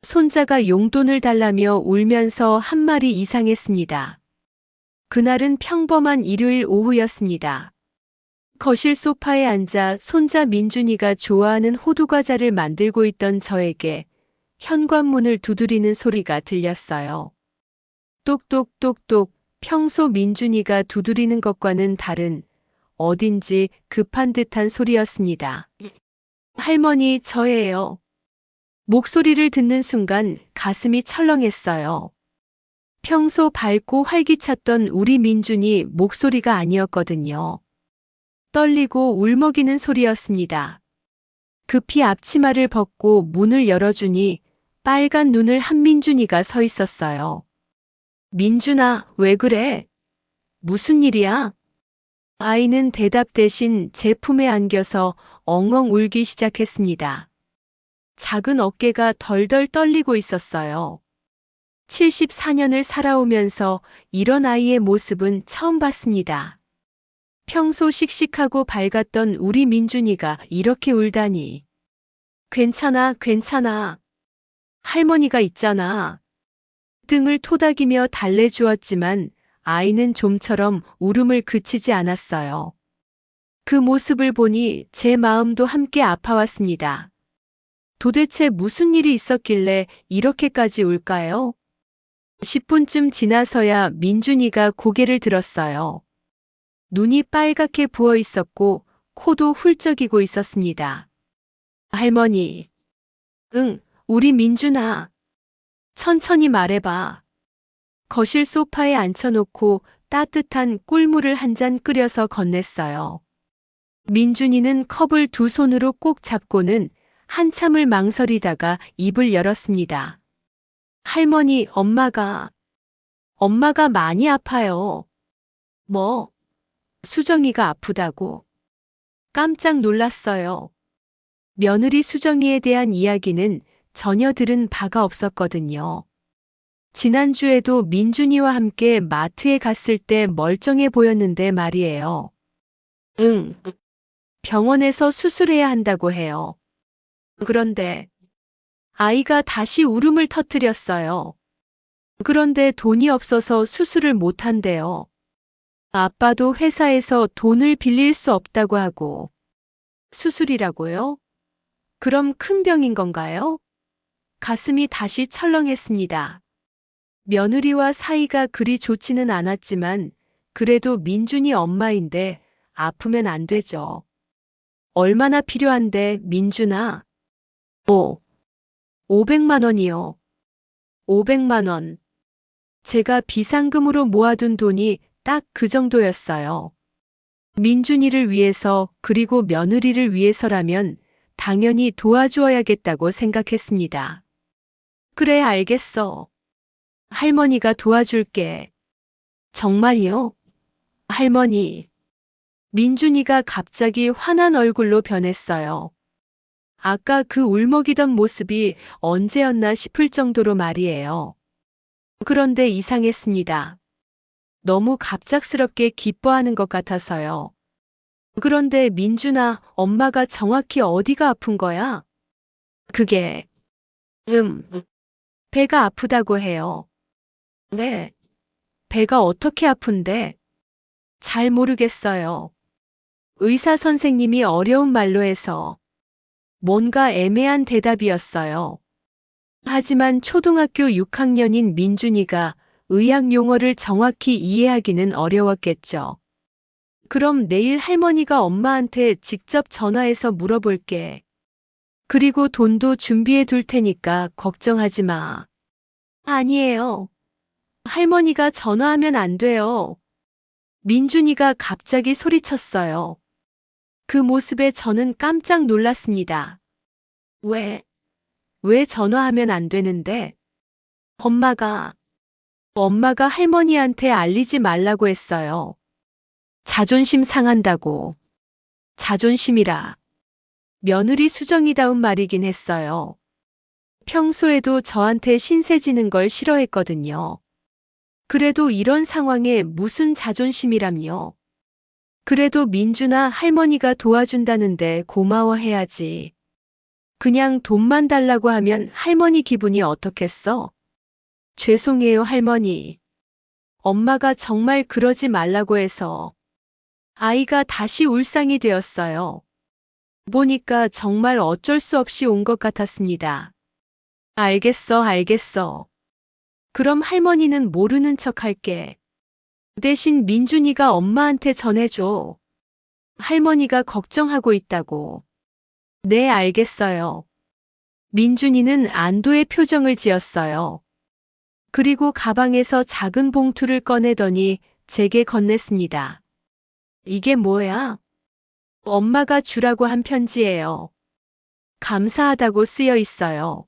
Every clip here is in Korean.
손자가 용돈을 달라며 울면서 한 말이 이상했습니다. 그날은 평범한 일요일 오후였습니다. 거실 소파에 앉아 손자 민준이가 좋아하는 호두과자를 만들고 있던 저에게 현관문을 두드리는 소리가 들렸어요. 똑똑똑똑. 평소 민준이가 두드리는 것과는 다른 어딘지 급한 듯한 소리였습니다. 할머니, 저예요. 목소리를 듣는 순간 가슴이 철렁했어요. 평소 밝고 활기찼던 우리 민준이 목소리가 아니었거든요. 떨리고 울먹이는 소리였습니다. 급히 앞치마를 벗고 문을 열어주니 빨간 눈을 한 민준이가 서 있었어요. 민준아, 왜 그래? 무슨 일이야? 아이는 대답 대신 제 품에 안겨서 엉엉 울기 시작했습니다. 작은 어깨가 덜덜 떨리고 있었어요. 74년을 살아오면서 이런 아이의 모습은 처음 봤습니다. 평소 씩씩하고 밝았던 우리 민준이가 이렇게 울다니. 괜찮아, 괜찮아. 할머니가 있잖아. 등을 토닥이며 달래주었지만 아이는 좀처럼 울음을 그치지 않았어요. 그 모습을 보니 제 마음도 함께 아파왔습니다. 도대체 무슨 일이 있었길래 이렇게까지 울까요? 10분쯤 지나서야 민준이가 고개를 들었어요. 눈이 빨갛게 부어 있었고 코도 훌쩍이고 있었습니다. 할머니. 응, 우리 민준아. 천천히 말해봐. 거실 소파에 앉혀놓고 따뜻한 꿀물을 한 잔 끓여서 건넸어요. 민준이는 컵을 두 손으로 꼭 잡고는 한참을 망설이다가 입을 열었습니다. 할머니, 엄마가 많이 아파요. 뭐? 수정이가 아프다고. 깜짝 놀랐어요. 며느리 수정이에 대한 이야기는 전혀 들은 바가 없었거든요. 지난주에도 민준이와 함께 마트에 갔을 때 멀쩡해 보였는데 말이에요. 응, 병원에서 수술해야 한다고 해요. 그런데 아이가 다시 울음을 터뜨렸어요. 그런데 돈이 없어서 수술을 못 한대요. 아빠도 회사에서 돈을 빌릴 수 없다고 하고. 수술이라고요? 그럼 큰 병인 건가요? 가슴이 다시 철렁했습니다. 며느리와 사이가 그리 좋지는 않았지만 그래도 민준이 엄마인데 아프면 안 되죠. 얼마나 필요한데, 민준아? 500만 원이요. 500만 원. 제가 비상금으로 모아둔 돈이 딱 그 정도였어요. 민준이를 위해서 그리고 며느리를 위해서라면 당연히 도와주어야겠다고 생각했습니다. 그래, 알겠어. 할머니가 도와줄게. 정말요? 할머니. 민준이가 갑자기 화난 얼굴로 변했어요. 아까 그 울먹이던 모습이 언제였나 싶을 정도로 말이에요. 그런데 이상했습니다. 너무 갑작스럽게 기뻐하는 것 같아서요. 그런데 민준아, 엄마가 정확히 어디가 아픈 거야? 그게, 배가 아프다고 해요. 네. 배가 어떻게 아픈데? 잘 모르겠어요. 의사 선생님이 어려운 말로 해서. 뭔가 애매한 대답이었어요. 하지만 초등학교 6학년인 민준이가 의학 용어를 정확히 이해하기는 어려웠겠죠. 그럼 내일 할머니가 엄마한테 직접 전화해서 물어볼게. 그리고 돈도 준비해 둘 테니까 걱정하지 마. 아니에요. 할머니가 전화하면 안 돼요. 민준이가 갑자기 소리쳤어요. 그 모습에 저는 깜짝 놀랐습니다. 왜 전화하면 안 되는데? 엄마가 할머니한테 알리지 말라고 했어요. 자존심 상한다고. 자존심이라. 며느리 수정이다운 말이긴 했어요. 평소에도 저한테 신세지는 걸 싫어했거든요. 그래도 이런 상황에 무슨 자존심이람요. 그래도 민준아, 할머니가 도와준다는데 고마워해야지. 그냥 돈만 달라고 하면 할머니 기분이 어떻겠어? 죄송해요, 할머니. 엄마가 정말 그러지 말라고 해서 아이가 다시 울상이 되었어요. 보니까 정말 어쩔 수 없이 온 것 같았습니다. 알겠어, 알겠어. 그럼 할머니는 모르는 척 할게. 대신 민준이가 엄마한테 전해줘. 할머니가 걱정하고 있다고. 네, 알겠어요. 민준이는 안도의 표정을 지었어요. 그리고 가방에서 작은 봉투를 꺼내더니 제게 건넸습니다. 이게 뭐야? 엄마가 주라고 한 편지예요. 감사하다고 쓰여 있어요.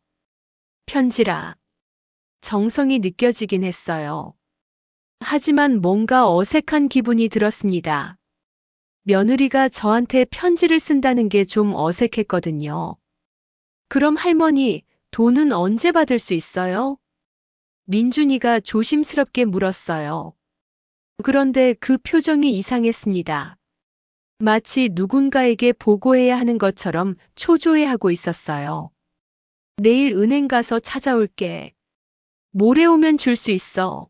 편지라. 정성이 느껴지긴 했어요. 하지만 뭔가 어색한 기분이 들었습니다. 며느리가 저한테 편지를 쓴다는 게 좀 어색했거든요. 그럼 할머니, 돈은 언제 받을 수 있어요? 민준이가 조심스럽게 물었어요. 그런데 그 표정이 이상했습니다. 마치 누군가에게 보고해야 하는 것처럼 초조해하고 있었어요. 내일 은행 가서 찾아올게. 모레 오면 줄 수 있어.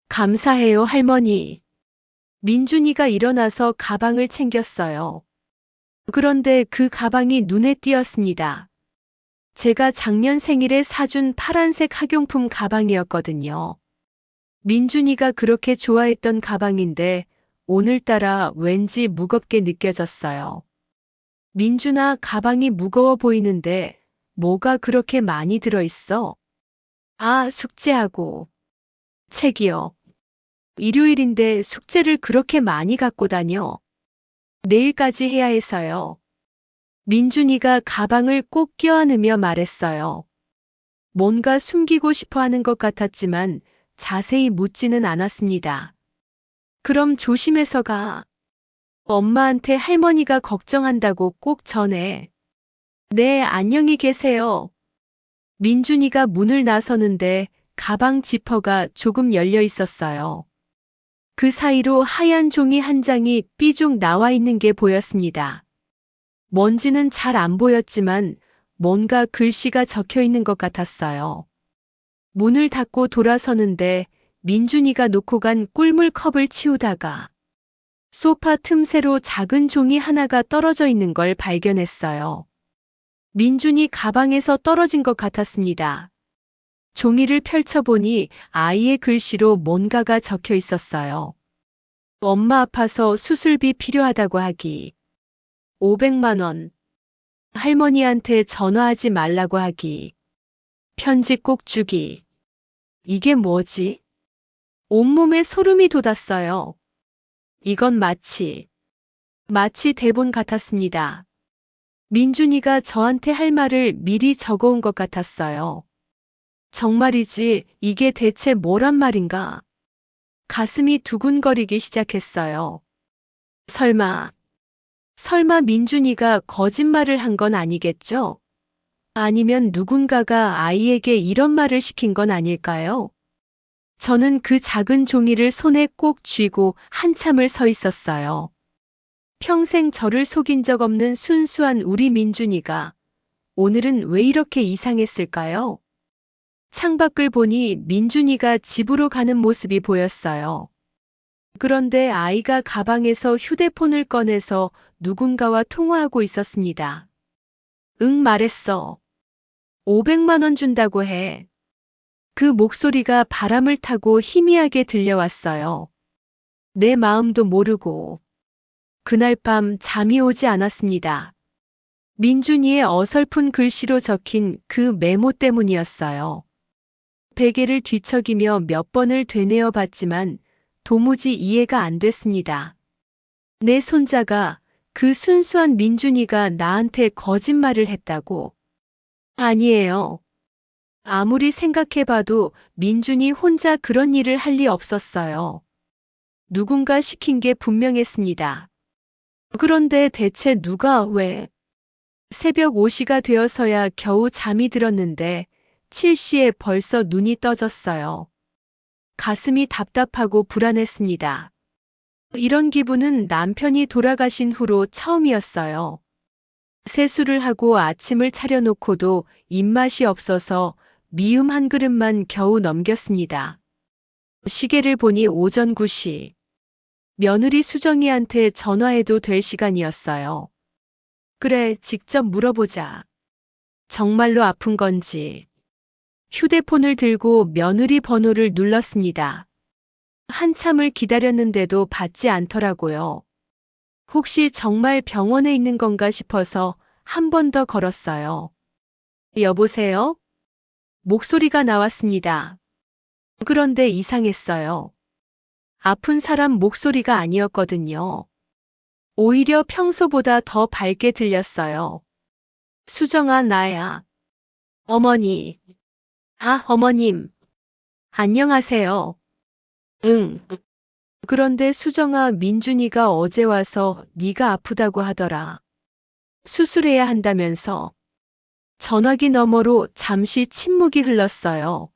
감사해요, 할머니. 민준이가 일어나서 가방을 챙겼어요. 그런데 그 가방이 눈에 띄었습니다. 제가 작년 생일에 사준 파란색 학용품 가방이었거든요. 민준이가 그렇게 좋아했던 가방인데 오늘따라 왠지 무겁게 느껴졌어요. 민준아, 가방이 무거워 보이는데 뭐가 그렇게 많이 들어있어? 아, 숙제하고. 책이요. 일요일인데 숙제를 그렇게 많이 갖고 다녀. 내일까지 해야 해서요. 민준이가 가방을 꼭 껴안으며 말했어요. 뭔가 숨기고 싶어 하는 것 같았지만 자세히 묻지는 않았습니다. 그럼 조심해서 가. 엄마한테 할머니가 걱정한다고 꼭 전해. 네, 안녕히 계세요. 민준이가 문을 나서는데 가방 지퍼가 조금 열려 있었어요. 그 사이로 하얀 종이 한 장이 삐죽 나와 있는 게 보였습니다. 먼지는 잘 안 보였지만 뭔가 글씨가 적혀 있는 것 같았어요. 문을 닫고 돌아서는데 민준이가 놓고 간 꿀물 컵을 치우다가 소파 틈새로 작은 종이 하나가 떨어져 있는 걸 발견했어요. 민준이 가방에서 떨어진 것 같았습니다. 종이를 펼쳐보니 아이의 글씨로 뭔가가 적혀 있었어요. 엄마 아파서 수술비 필요하다고 하기. 500만 원. 할머니한테 전화하지 말라고 하기. 편지 꼭 주기. 이게 뭐지? 온몸에 소름이 돋았어요. 이건 마치 대본 같았습니다. 민준이가 저한테 할 말을 미리 적어온 것 같았어요. 정말이지, 이게 대체 뭐란 말인가? 가슴이 두근거리기 시작했어요. 설마 민준이가 거짓말을 한 건 아니겠죠? 아니면 누군가가 아이에게 이런 말을 시킨 건 아닐까요? 저는 그 작은 종이를 손에 꼭 쥐고 한참을 서 있었어요. 평생 저를 속인 적 없는 순수한 우리 민준이가 오늘은 왜 이렇게 이상했을까요? 창밖을 보니 민준이가 집으로 가는 모습이 보였어요. 그런데 아이가 가방에서 휴대폰을 꺼내서 누군가와 통화하고 있었습니다. 응, 말했어. 500만 원 준다고 해. 그 목소리가 바람을 타고 희미하게 들려왔어요. 내 마음도 모르고. 그날 밤 잠이 오지 않았습니다. 민준이의 어설픈 글씨로 적힌 그 메모 때문이었어요. 베개를 뒤척이며 몇 번을 되뇌어 봤지만 도무지 이해가 안 됐습니다. 내 손자가, 그 순수한 민준이가 나한테 거짓말을 했다고? 아니에요. 아무리 생각해봐도 민준이 혼자 그런 일을 할 리 없었어요. 누군가 시킨 게 분명했습니다. 그런데 대체 누가 왜? 새벽 5시가 되어서야 겨우 잠이 들었는데 7시에 벌써 눈이 떠졌어요. 가슴이 답답하고 불안했습니다. 이런 기분은 남편이 돌아가신 후로 처음이었어요. 세수를 하고 아침을 차려놓고도 입맛이 없어서 미음 한 그릇만 겨우 넘겼습니다. 시계를 보니 오전 9시. 며느리 수정이한테 전화해도 될 시간이었어요. 그래, 직접 물어보자. 정말로 아픈 건지. 휴대폰을 들고 며느리 번호를 눌렀습니다. 한참을 기다렸는데도 받지 않더라고요. 혹시 정말 병원에 있는 건가 싶어서 한 번 더 걸었어요. 여보세요? 목소리가 나왔습니다. 그런데 이상했어요. 아픈 사람 목소리가 아니었거든요. 오히려 평소보다 더 밝게 들렸어요. 수정아, 나야. 어머니. 아, 어머님. 안녕하세요. 응. 그런데 수정아, 민준이가 어제 와서 네가 아프다고 하더라. 수술해야 한다면서. 전화기 너머로 잠시 침묵이 흘렀어요.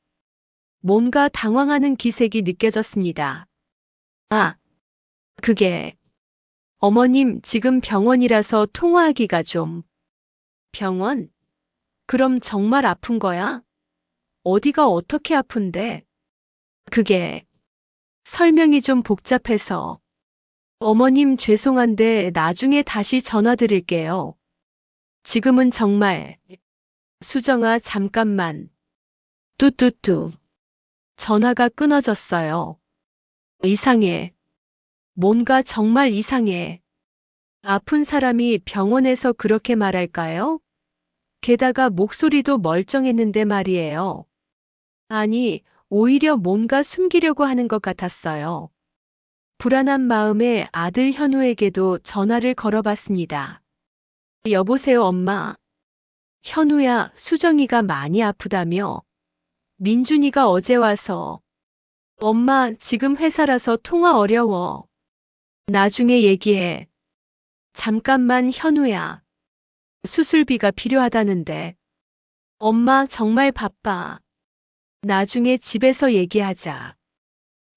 뭔가 당황하는 기색이 느껴졌습니다. 아, 그게. 어머님, 지금 병원이라서 통화하기가 좀. 병원? 그럼 정말 아픈 거야? 어디가 어떻게 아픈데? 그게. 설명이 좀 복잡해서. 어머님, 죄송한데 나중에 다시 전화 드릴게요. 지금은 정말. 수정아, 잠깐만. 뚜뚜뚜. 전화가 끊어졌어요. 이상해. 뭔가 정말 이상해. 아픈 사람이 병원에서 그렇게 말할까요? 게다가 목소리도 멀쩡했는데 말이에요. 아니, 오히려 뭔가 숨기려고 하는 것 같았어요. 불안한 마음에 아들 현우에게도 전화를 걸어봤습니다. 여보세요, 엄마. 현우야, 수정이가 많이 아프다며. 민준이가 어제 와서. 엄마, 지금 회사라서 통화 어려워. 나중에 얘기해. 잠깐만, 현우야. 수술비가 필요하다는데. 엄마, 정말 바빠. 나중에 집에서 얘기하자.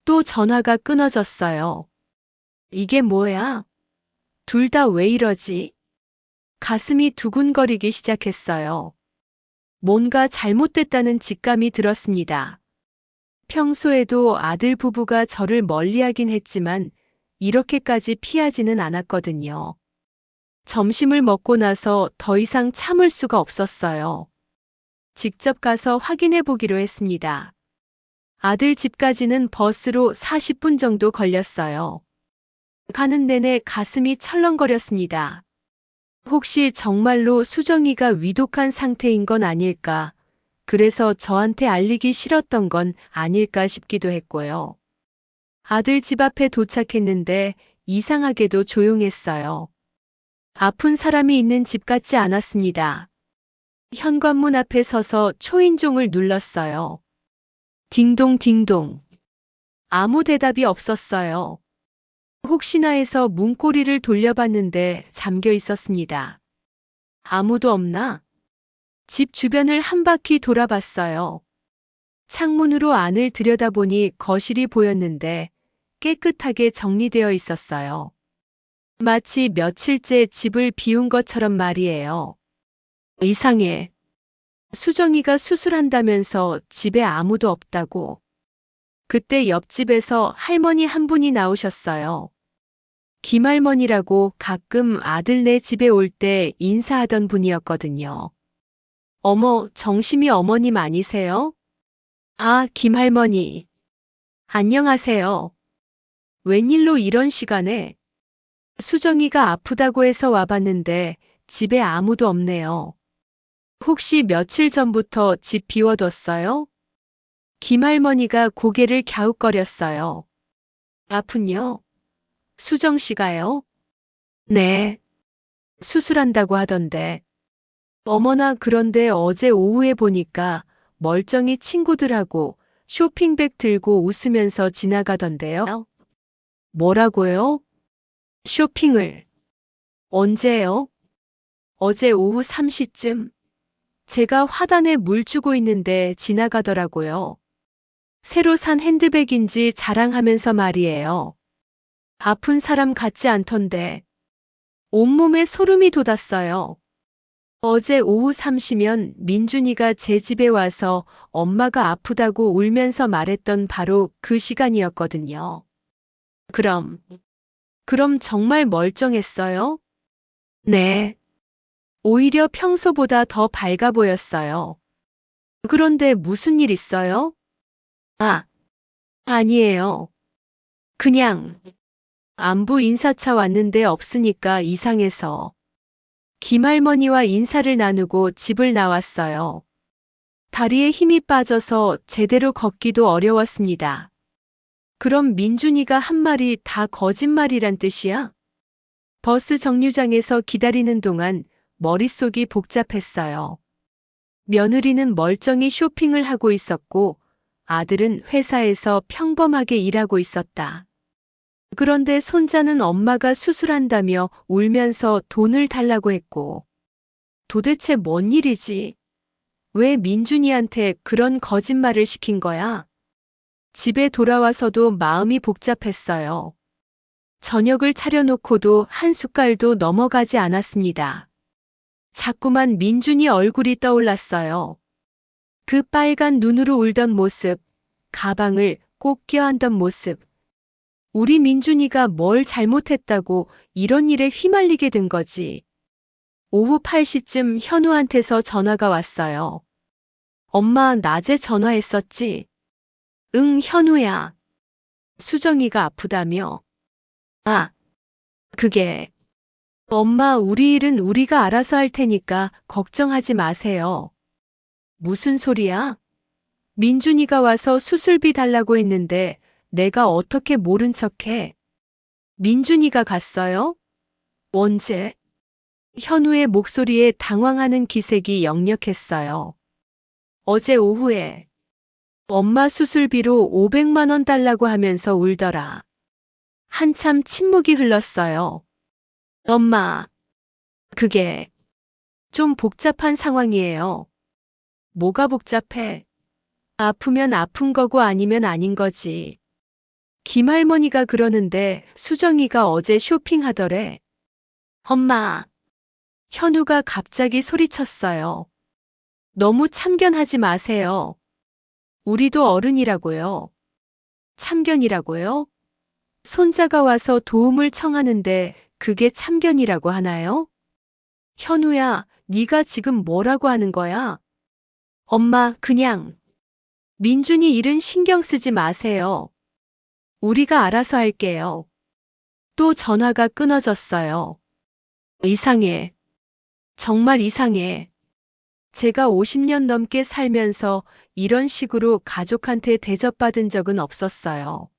또 전화가 끊어졌어요. 이게 뭐야? 둘 다 왜 이러지? 가슴이 두근거리기 시작했어요. 뭔가 잘못됐다는 직감이 들었습니다. 평소에도 아들 부부가 저를 멀리하긴 했지만 이렇게까지 피하지는 않았거든요. 점심을 먹고 나서 더 이상 참을 수가 없었어요. 직접 가서 확인해 보기로 했습니다. 아들 집까지는 버스로 40분 정도 걸렸어요. 가는 내내 가슴이 철렁거렸습니다. 혹시 정말로 수정이가 위독한 상태인 건 아닐까? 그래서 저한테 알리기 싫었던 건 아닐까 싶기도 했고요. 아들 집 앞에 도착했는데 이상하게도 조용했어요. 아픈 사람이 있는 집 같지 않았습니다. 현관문 앞에 서서 초인종을 눌렀어요. 딩동 딩동. 아무 대답이 없었어요. 혹시나 해서 문고리를 돌려봤는데 잠겨 있었습니다. 아무도 없나? 집 주변을 한 바퀴 돌아봤어요. 창문으로 안을 들여다보니 거실이 보였는데 깨끗하게 정리되어 있었어요. 마치 며칠째 집을 비운 것처럼 말이에요. 이상해. 수정이가 수술한다면서 집에 아무도 없다고. 그때 옆집에서 할머니 한 분이 나오셨어요. 김할머니라고 가끔 아들네 집에 올 때 인사하던 분이었거든요. 어머, 정심이 어머님 아니세요? 아, 김할머니. 안녕하세요. 웬일로 이런 시간에? 수정이가 아프다고 해서 와봤는데 집에 아무도 없네요. 혹시 며칠 전부터 집 비워뒀어요? 김할머니가 고개를 갸웃거렸어요. 아픈요? 수정 씨가요? 네. 수술한다고 하던데. 어머나, 그런데 어제 오후에 보니까 멀쩡히 친구들하고 쇼핑백 들고 웃으면서 지나가던데요. 뭐라고요? 쇼핑을. 언제요? 어제 오후 3시쯤. 제가 화단에 물 주고 있는데 지나가더라고요. 새로 산 핸드백인지 자랑하면서 말이에요. 아픈 사람 같지 않던데. 온몸에 소름이 돋았어요. 어제 오후 3시면 민준이가 제 집에 와서 엄마가 아프다고 울면서 말했던 바로 그 시간이었거든요. 그럼, 그럼 정말 멀쩡했어요? 네. 오히려 평소보다 더 밝아 보였어요. 그런데 무슨 일 있어요? 아, 아니에요. 그냥 안부 인사차 왔는데 없으니까 이상해서 김할머니와 인사를 나누고 집을 나왔어요. 다리에 힘이 빠져서 제대로 걷기도 어려웠습니다. 그럼 민준이가 한 말이 다 거짓말이란 뜻이야? 버스 정류장에서 기다리는 동안 머릿속이 복잡했어요. 며느리는 멀쩡히 쇼핑을 하고 있었고 아들은 회사에서 평범하게 일하고 있었다. 그런데 손자는 엄마가 수술한다며 울면서 돈을 달라고 했고 도대체 뭔 일이지? 왜 민준이한테 그런 거짓말을 시킨 거야? 집에 돌아와서도 마음이 복잡했어요. 저녁을 차려놓고도 한 숟갈도 넘어가지 않았습니다. 자꾸만 민준이 얼굴이 떠올랐어요. 그 빨간 눈으로 울던 모습, 가방을 꼭 껴안던 모습. 우리 민준이가 뭘 잘못했다고 이런 일에 휘말리게 된 거지. 오후 8시쯤 현우한테서 전화가 왔어요. 엄마 낮에 전화했었지? 응, 현우야. 수정이가 아프다며. 아, 그게. 엄마, 우리 일은 우리가 알아서 할 테니까 걱정하지 마세요. 무슨 소리야? 민준이가 와서 수술비 달라고 했는데 내가 어떻게 모른 척해? 민준이가 갔어요? 언제? 현우의 목소리에 당황하는 기색이 역력했어요. 어제 오후에 엄마 수술비로 500만 원 달라고 하면서 울더라. 한참 침묵이 흘렀어요. 엄마, 그게 좀 복잡한 상황이에요. 뭐가 복잡해? 아프면 아픈 거고 아니면 아닌 거지. 김할머니가 그러는데 수정이가 어제 쇼핑하더래. 엄마, 현우가 갑자기 소리쳤어요. 너무 참견하지 마세요. 우리도 어른이라고요. 참견이라고요? 손자가 와서 도움을 청하는데 그게 참견이라고 하나요? 현우야, 네가 지금 뭐라고 하는 거야? 엄마, 그냥 민준이 일은 신경 쓰지 마세요. 우리가 알아서 할게요. 또 전화가 끊어졌어요. 이상해. 정말 이상해. 제가 50년 넘게 살면서 이런 식으로 가족한테 대접받은 적은 없었어요.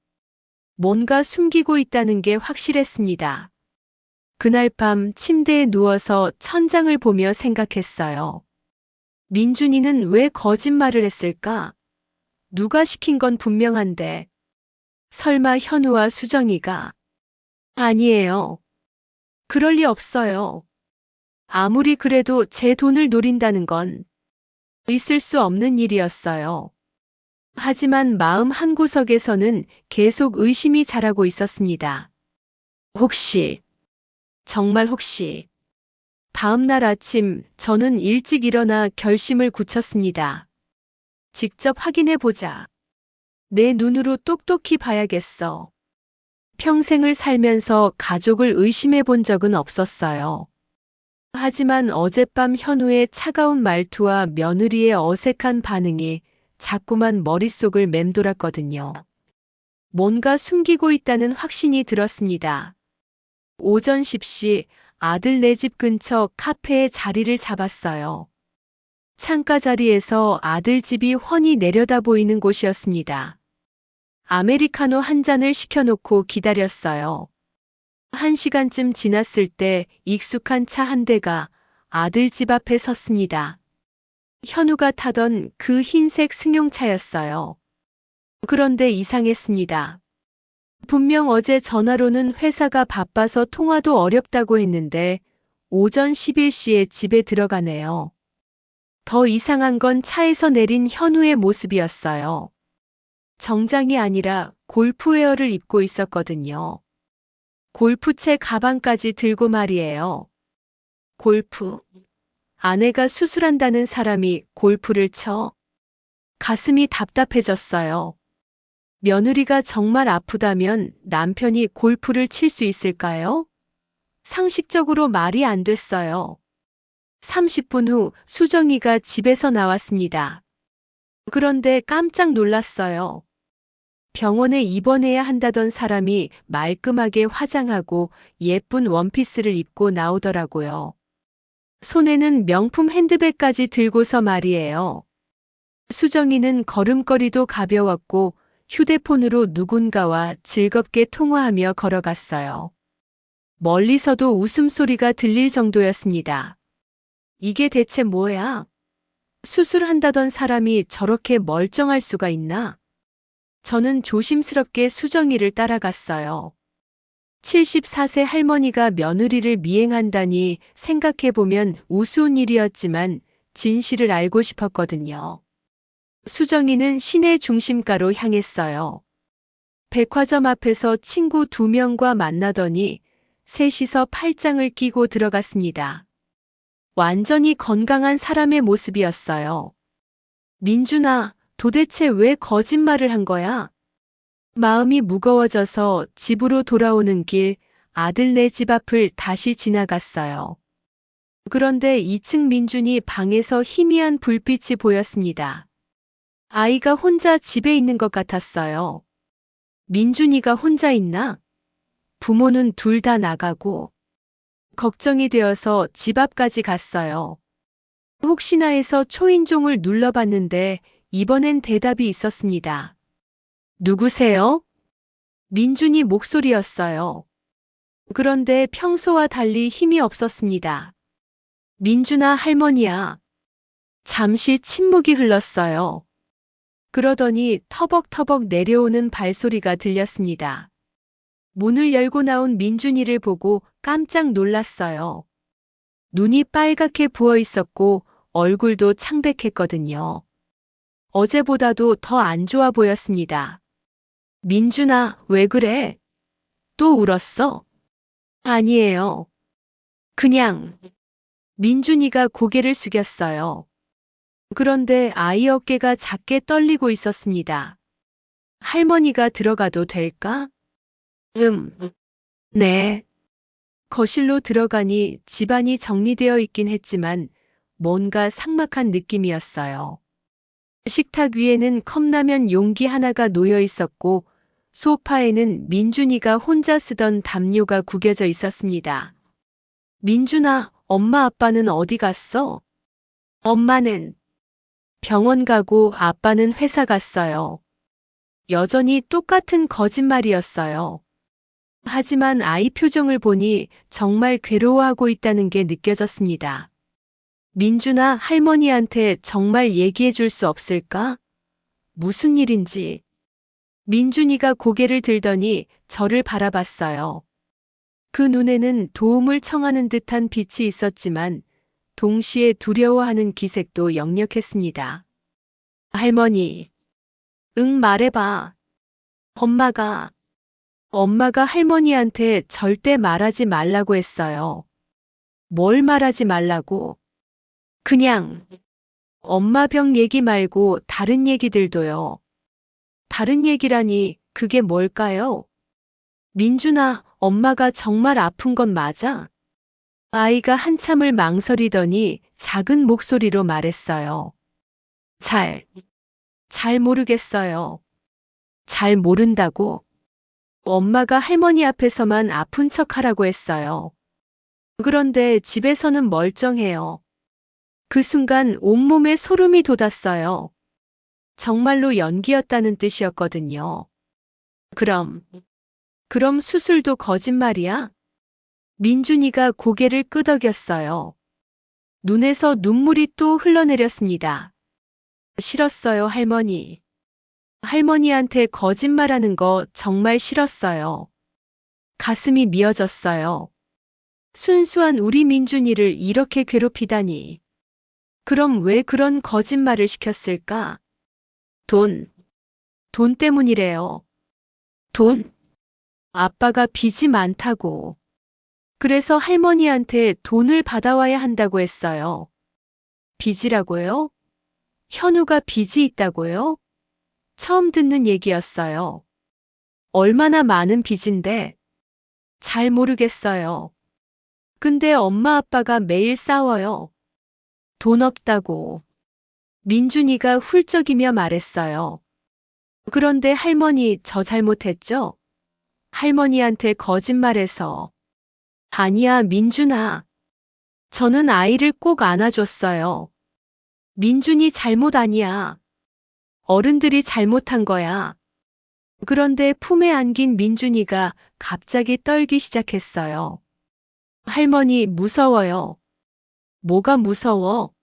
뭔가 숨기고 있다는 게 확실했습니다. 그날 밤 침대에 누워서 천장을 보며 생각했어요. 민준이는 왜 거짓말을 했을까? 누가 시킨 건 분명한데. 설마 현우와 수정이가? 아니에요. 그럴 리 없어요. 아무리 그래도 제 돈을 노린다는 건 있을 수 없는 일이었어요. 하지만 마음 한구석에서는 계속 의심이 자라고 있었습니다. 혹시, 정말 혹시, 다음 날 아침 저는 일찍 일어나 결심을 굳혔습니다. 직접 확인해 보자. 내 눈으로 똑똑히 봐야겠어. 평생을 살면서 가족을 의심해 본 적은 없었어요. 하지만 어젯밤 현우의 차가운 말투와 며느리의 어색한 반응이 자꾸만 머릿속을 맴돌았거든요. 뭔가 숨기고 있다는 확신이 들었습니다. 오전 10시 아들 네 집 근처 카페에 자리를 잡았어요. 창가 자리에서 아들 집이 훤히 내려다 보이는 곳이었습니다. 아메리카노 한 잔을 시켜놓고 기다렸어요. 1시간쯤 지났을 때 익숙한 차 한 대가 아들 집 앞에 섰습니다. 현우가 타던 그 흰색 승용차였어요. 그런데 이상했습니다. 분명 어제 전화로는 회사가 바빠서 통화도 어렵다고 했는데 오전 11시에 집에 들어가네요. 더 이상한 건 차에서 내린 현우의 모습이었어요. 정장이 아니라 골프웨어를 입고 있었거든요. 골프채 가방까지 들고 말이에요. 골프. 아내가 수술한다는 사람이 골프를 쳐? 가슴이 답답해졌어요. 며느리가 정말 아프다면 남편이 골프를 칠 수 있을까요? 상식적으로 말이 안 됐어요. 30분 후 수정이가 집에서 나왔습니다. 그런데 깜짝 놀랐어요. 병원에 입원해야 한다던 사람이 말끔하게 화장하고 예쁜 원피스를 입고 나오더라고요. 손에는 명품 핸드백까지 들고서 말이에요. 수정이는 걸음걸이도 가벼웠고 휴대폰으로 누군가와 즐겁게 통화하며 걸어갔어요. 멀리서도 웃음소리가 들릴 정도였습니다. 이게 대체 뭐야? 수술한다던 사람이 저렇게 멀쩡할 수가 있나? 저는 조심스럽게 수정이를 따라갔어요. 74세 할머니가 며느리를 미행한다니 생각해보면 우스운 일이었지만 진실을 알고 싶었거든요. 수정이는 시내 중심가로 향했어요. 백화점 앞에서 친구 2명과 만나더니 셋이서 팔짱을 끼고 들어갔습니다. 완전히 건강한 사람의 모습이었어요. 민준아, 도대체 왜 거짓말을 한 거야? 마음이 무거워져서 집으로 돌아오는 길 아들네 집 앞을 다시 지나갔어요. 그런데 2층 민준이 방에서 희미한 불빛이 보였습니다. 아이가 혼자 집에 있는 것 같았어요. 민준이가 혼자 있나? 부모는 둘 다 나가고. 걱정이 되어서 집 앞까지 갔어요. 혹시나 해서 초인종을 눌러봤는데 이번엔 대답이 있었습니다. 누구세요? 민준이 목소리였어요. 그런데 평소와 달리 힘이 없었습니다. 민준아, 할머니야. 잠시 침묵이 흘렀어요. 그러더니 터벅터벅 내려오는 발소리가 들렸습니다. 문을 열고 나온 민준이를 보고 깜짝 놀랐어요. 눈이 빨갛게 부어 있었고 얼굴도 창백했거든요. 어제보다도 더 안 좋아 보였습니다. 민준아, 왜 그래? 또 울었어? 아니에요. 그냥. 민준이가 고개를 숙였어요. 그런데 아이 어깨가 작게 떨리고 있었습니다. 할머니가 들어가도 될까? 네. 거실로 들어가니 집안이 정리되어 있긴 했지만 뭔가 삭막한 느낌이었어요. 식탁 위에는 컵라면 용기 하나가 놓여 있었고 소파에는 민준이가 혼자 쓰던 담요가 구겨져 있었습니다. 민준아, 엄마 아빠는 어디 갔어? 엄마는 병원 가고 아빠는 회사 갔어요. 여전히 똑같은 거짓말이었어요. 하지만 아이 표정을 보니 정말 괴로워하고 있다는 게 느껴졌습니다. 민준아, 할머니한테 정말 얘기해 줄 수 없을까? 무슨 일인지. 민준이가 고개를 들더니 저를 바라봤어요. 그 눈에는 도움을 청하는 듯한 빛이 있었지만 동시에 두려워하는 기색도 역력했습니다. 할머니. 응, 말해봐. 엄마가 할머니한테 절대 말하지 말라고 했어요. 뭘 말하지 말라고? 그냥 엄마 병 얘기 말고 다른 얘기들도요. 다른 얘기라니 그게 뭘까요? 민준아, 엄마가 정말 아픈 건 맞아? 아이가 한참을 망설이더니 작은 목소리로 말했어요. 잘 모르겠어요. 잘 모른다고? 엄마가 할머니 앞에서만 아픈 척 하라고 했어요. 그런데 집에서는 멀쩡해요. 그 순간 온몸에 소름이 돋았어요. 정말로 연기였다는 뜻이었거든요. 그럼 수술도 거짓말이야? 민준이가 고개를 끄덕였어요. 눈에서 눈물이 또 흘러내렸습니다. 싫었어요, 할머니. 할머니한테 거짓말하는 거 정말 싫었어요. 가슴이 미어졌어요. 순수한 우리 민준이를 이렇게 괴롭히다니. 그럼 왜 그런 거짓말을 시켰을까? 돈 때문이래요. 돈? 아빠가 빚이 많다고. 그래서 할머니한테 돈을 받아와야 한다고 했어요. 빚이라고요? 현우가 빚이 있다고요? 처음 듣는 얘기였어요. 얼마나 많은 빚인데? 잘 모르겠어요. 근데 엄마 아빠가 매일 싸워요. 돈 없다고. 민준이가 훌쩍이며 말했어요. 그런데 할머니 저 잘못했죠? 할머니한테 거짓말해서. 아니야, 민준아. 저는 아이를 꼭 안아줬어요. 민준이 잘못 아니야. 어른들이 잘못한 거야. 그런데 품에 안긴 민준이가 갑자기 떨기 시작했어요. 할머니 무서워요. 뭐가 무서워?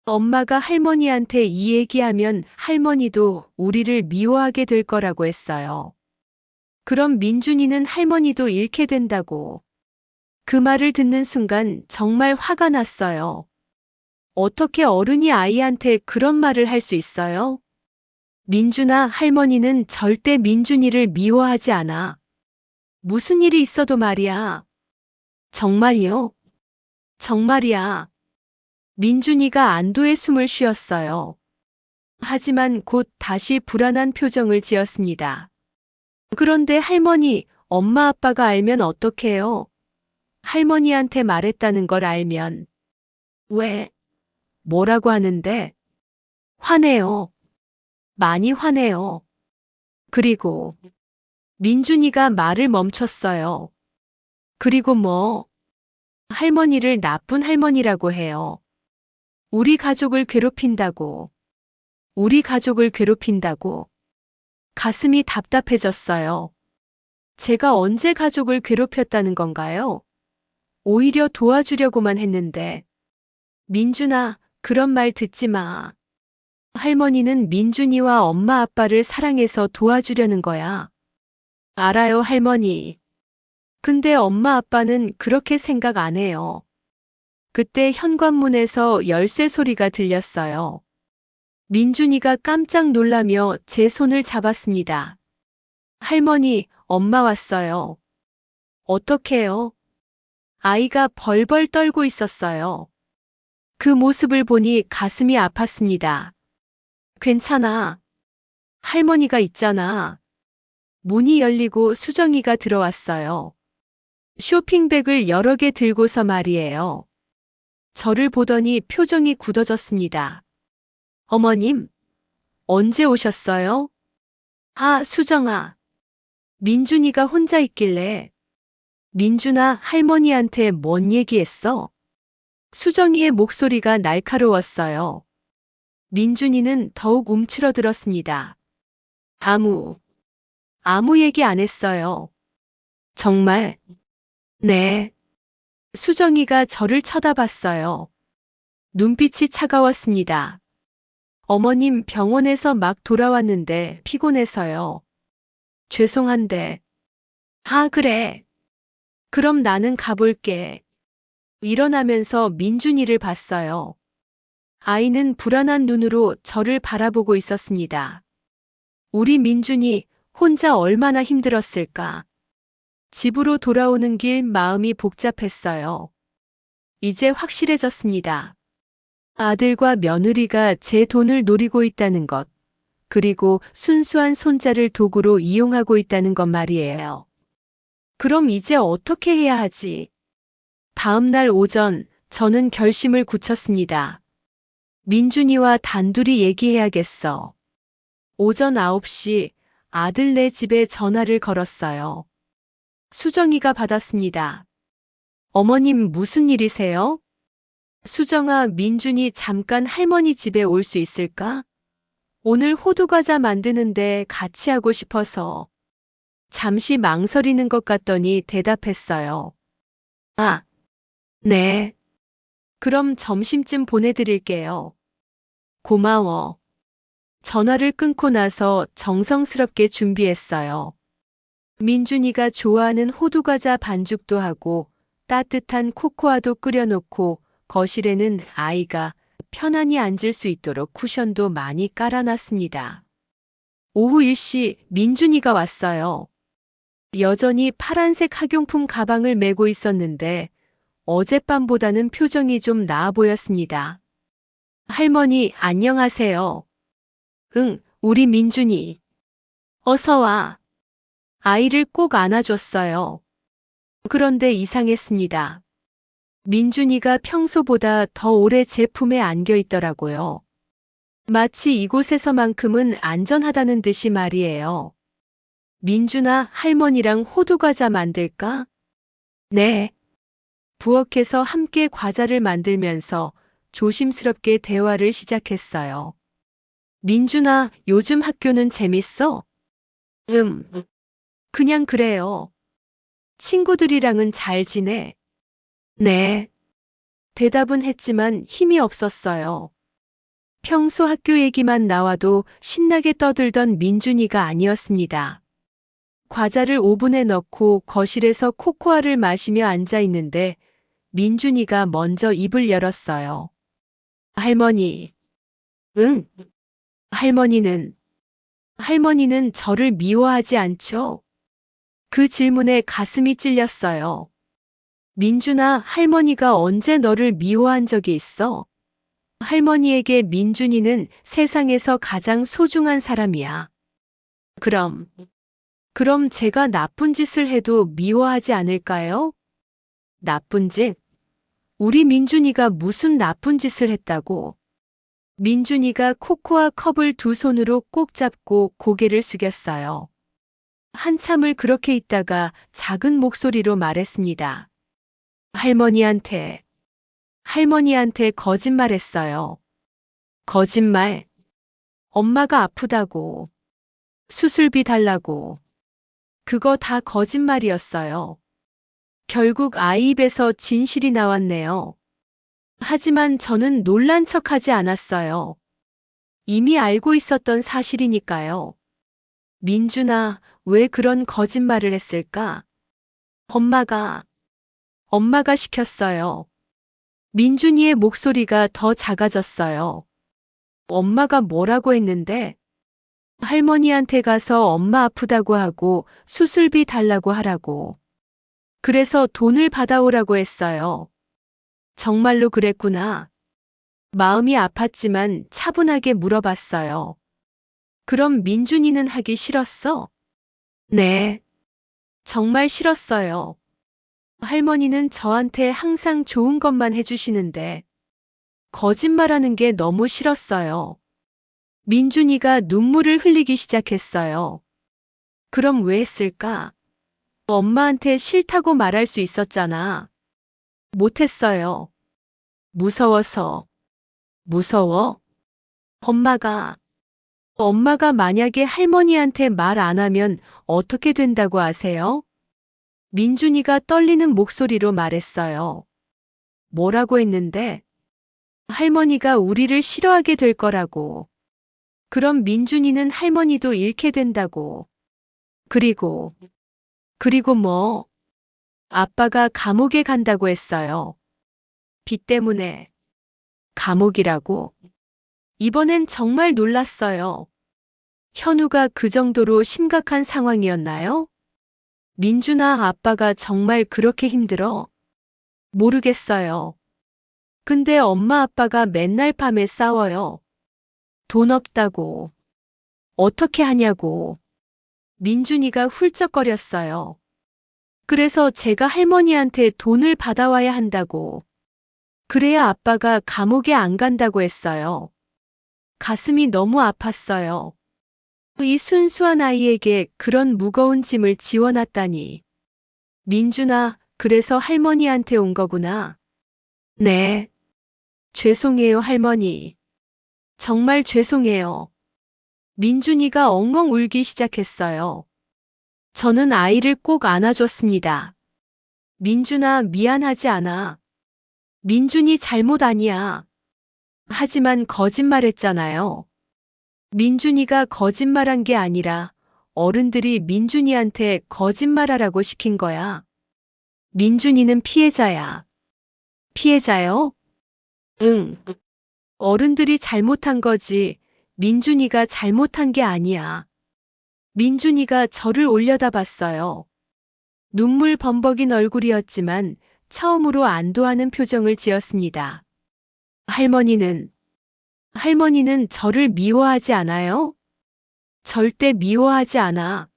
엄마가 할머니한테 이 얘기하면 할머니도 우리를 미워하게 될 거라고 했어요. 그럼 민준이는 할머니도 잃게 된다고. 그 말을 듣는 순간 정말 화가 났어요. 어떻게 어른이 아이한테 그런 말을 할 수 있어요? 민준아, 할머니는 절대 민준이를 미워하지 않아. 무슨 일이 있어도 말이야. 정말이요? 정말이야. 민준이가 안도의 숨을 쉬었어요. 하지만 곧 다시 불안한 표정을 지었습니다. 그런데 할머니, 엄마 아빠가 알면 어떡해요? 할머니한테 말했다는 걸 알면. 왜? 뭐라고 하는데? 화내요. 많이 화내요. 그리고 민준이가 말을 멈췄어요. 그리고 뭐? 할머니를 나쁜 할머니라고 해요. 우리 가족을 괴롭힌다고. 우리 가족을 괴롭힌다고. 가슴이 답답해졌어요. 제가 언제 가족을 괴롭혔다는 건가요? 오히려 도와주려고만 했는데. 민준아, 그런 말 듣지 마. 할머니는 민준이와 엄마 아빠를 사랑해서 도와주려는 거야. 알아요, 할머니. 근데 엄마 아빠는 그렇게 생각 안 해요. 그때 현관문에서 열쇠 소리가 들렸어요. 민준이가 깜짝 놀라며 제 손을 잡았습니다. 할머니, 엄마 왔어요. 어떡해요? 아이가 벌벌 떨고 있었어요. 그 모습을 보니 가슴이 아팠습니다. 괜찮아. 할머니가 있잖아. 문이 열리고 수정이가 들어왔어요. 쇼핑백을 여러 개 들고서 말이에요. 저를 보더니 표정이 굳어졌습니다. 어머님, 언제 오셨어요? 아, 수정아. 민준이가 혼자 있길래. 민준아, 할머니한테 뭔 얘기했어? 수정이의 목소리가 날카로웠어요. 민준이는 더욱 움츠러들었습니다. 아무 얘기 안 했어요. 정말? 네. 수정이가 저를 쳐다봤어요. 눈빛이 차가웠습니다. 어머님 병원에서 막 돌아왔는데 피곤해서요. 죄송한데. 아, 그래. 그럼 나는 가볼게. 일어나면서 민준이를 봤어요. 아이는 불안한 눈으로 저를 바라보고 있었습니다. 우리 민준이 혼자 얼마나 힘들었을까. 집으로 돌아오는 길 마음이 복잡했어요. 이제 확실해졌습니다. 아들과 며느리가 제 돈을 노리고 있다는 것, 그리고 순수한 손자를 도구로 이용하고 있다는 것 말이에요. 그럼 이제 어떻게 해야 하지? 다음 날 오전, 저는 결심을 굳혔습니다. 민준이와 단둘이 얘기해야겠어. 오전 9시 아들네 집에 전화를 걸었어요. 수정이가 받았습니다. 어머님 무슨 일이세요? 수정아, 민준이 잠깐 할머니 집에 올 수 있을까? 오늘 호두과자 만드는데 같이 하고 싶어서. 잠시 망설이는 것 같더니 대답했어요. 아, 네. 그럼 점심쯤 보내드릴게요. 고마워. 전화를 끊고 나서 정성스럽게 준비했어요. 민준이가 좋아하는 호두과자 반죽도 하고 따뜻한 코코아도 끓여놓고 거실에는 아이가 편안히 앉을 수 있도록 쿠션도 많이 깔아놨습니다. 오후 1시 민준이가 왔어요. 여전히 파란색 학용품 가방을 메고 있었는데 어젯밤보다는 표정이 좀 나아 보였습니다. 할머니, 안녕하세요. 응, 우리 민준이. 어서 와. 아이를 꼭 안아줬어요. 그런데 이상했습니다. 민준이가 평소보다 더 오래 제 품에 안겨 있더라고요. 마치 이곳에서만큼은 안전하다는 듯이 말이에요. 민준아, 할머니랑 호두과자 만들까? 네. 부엌에서 함께 과자를 만들면서 조심스럽게 대화를 시작했어요. 민준아, 요즘 학교는 재밌어? 음, 그냥 그래요. 친구들이랑은 잘 지내? 네. 대답은 했지만 힘이 없었어요. 평소 학교 얘기만 나와도 신나게 떠들던 민준이가 아니었습니다. 과자를 오븐에 넣고 거실에서 코코아를 마시며 앉아 있는데 민준이가 먼저 입을 열었어요. 할머니. 응. 할머니는 저를 미워하지 않죠? 그 질문에 가슴이 찔렸어요. 민준아, 할머니가 언제 너를 미워한 적이 있어? 할머니에게 민준이는 세상에서 가장 소중한 사람이야. 그럼 제가 나쁜 짓을 해도 미워하지 않을까요? 나쁜 짓? 우리 민준이가 무슨 나쁜 짓을 했다고? 민준이가 코코아 컵을 두 손으로 꼭 잡고 고개를 숙였어요. 한참을 그렇게 있다가 작은 목소리로 말했습니다. 할머니한테 거짓말했어요. 거짓말? 엄마가 아프다고. 수술비 달라고. 그거 다 거짓말이었어요. 결국 아이 입에서 진실이 나왔네요. 하지만 저는 놀란 척하지 않았어요. 이미 알고 있었던 사실이니까요. 민준아, 왜 그런 거짓말을 했을까? 엄마가 시켰어요. 민준이의 목소리가 더 작아졌어요. 엄마가 뭐라고 했는데? 할머니한테 가서 엄마 아프다고 하고 수술비 달라고 하라고. 그래서 돈을 받아오라고 했어요. 정말로 그랬구나. 마음이 아팠지만 차분하게 물어봤어요. 그럼 민준이는 하기 싫었어? 네. 정말 싫었어요. 할머니는 저한테 항상 좋은 것만 해주시는데 거짓말하는 게 너무 싫었어요. 민준이가 눈물을 흘리기 시작했어요. 그럼 왜 했을까? 엄마한테 싫다고 말할 수 있었잖아. 못했어요. 무서워서. 무서워? 엄마가 만약에 할머니한테 말 안 하면 어떻게 된다고 아세요? 민준이가 떨리는 목소리로 말했어요. 뭐라고 했는데? 할머니가 우리를 싫어하게 될 거라고. 그럼 민준이는 할머니도 잃게 된다고. 그리고 뭐? 아빠가 감옥에 간다고 했어요. 빚 때문에. 감옥이라고? 이번엔 정말 놀랐어요. 현우가 그 정도로 심각한 상황이었나요? 민준아, 아빠가 정말 그렇게 힘들어? 모르겠어요. 근데 엄마 아빠가 맨날 밤에 싸워요. 돈 없다고. 어떻게 하냐고. 민준이가 훌쩍거렸어요. 그래서 제가 할머니한테 돈을 받아와야 한다고. 그래야 아빠가 감옥에 안 간다고 했어요. 가슴이 너무 아팠어요. 이 순수한 아이에게 그런 무거운 짐을 지워놨다니. 민준아, 그래서 할머니한테 온 거구나. 네. 죄송해요, 할머니. 정말 죄송해요. 민준이가 엉엉 울기 시작했어요. 저는 아이를 꼭 안아줬습니다. 민준아, 미안하지 않아. 민준이 잘못 아니야. 하지만 거짓말했잖아요. 민준이가 거짓말한 게 아니라 어른들이 민준이한테 거짓말하라고 시킨 거야. 민준이는 피해자야. 피해자요? 응. 어른들이 잘못한 거지. 민준이가 잘못한 게 아니야. 민준이가 저를 올려다봤어요. 눈물 범벅인 얼굴이었지만 처음으로 안도하는 표정을 지었습니다. 할머니는 저를 미워하지 않아요? 절대 미워하지 않아.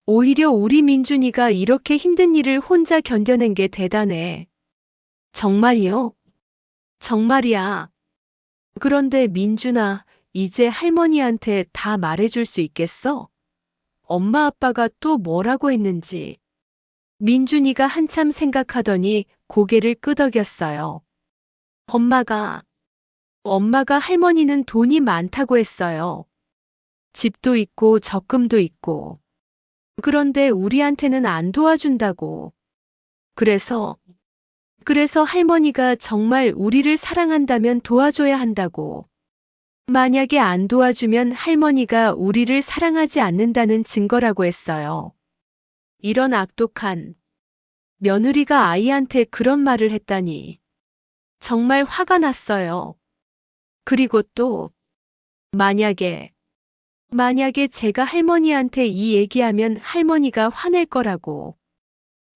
오히려 우리 민준이가 이렇게 힘든 일을 혼자 견뎌낸 게 대단해. 정말이요? 정말이야. 그런데 민준아, 이제 할머니한테 다 말해줄 수 있겠어? 엄마 아빠가 또 뭐라고 했는지. 민준이가 한참 생각하더니 고개를 끄덕였어요. 엄마가 할머니는 돈이 많다고 했어요. 집도 있고 적금도 있고. 그런데 우리한테는 안 도와준다고. 그래서 할머니가 정말 우리를 사랑한다면 도와줘야 한다고. 만약에 안 도와주면 할머니가 우리를 사랑하지 않는다는 증거라고 했어요. 이런 악독한 며느리가 아이한테 그런 말을 했다니. 정말 화가 났어요. 그리고 또 만약에 제가 할머니한테 이 얘기하면 할머니가 화낼 거라고.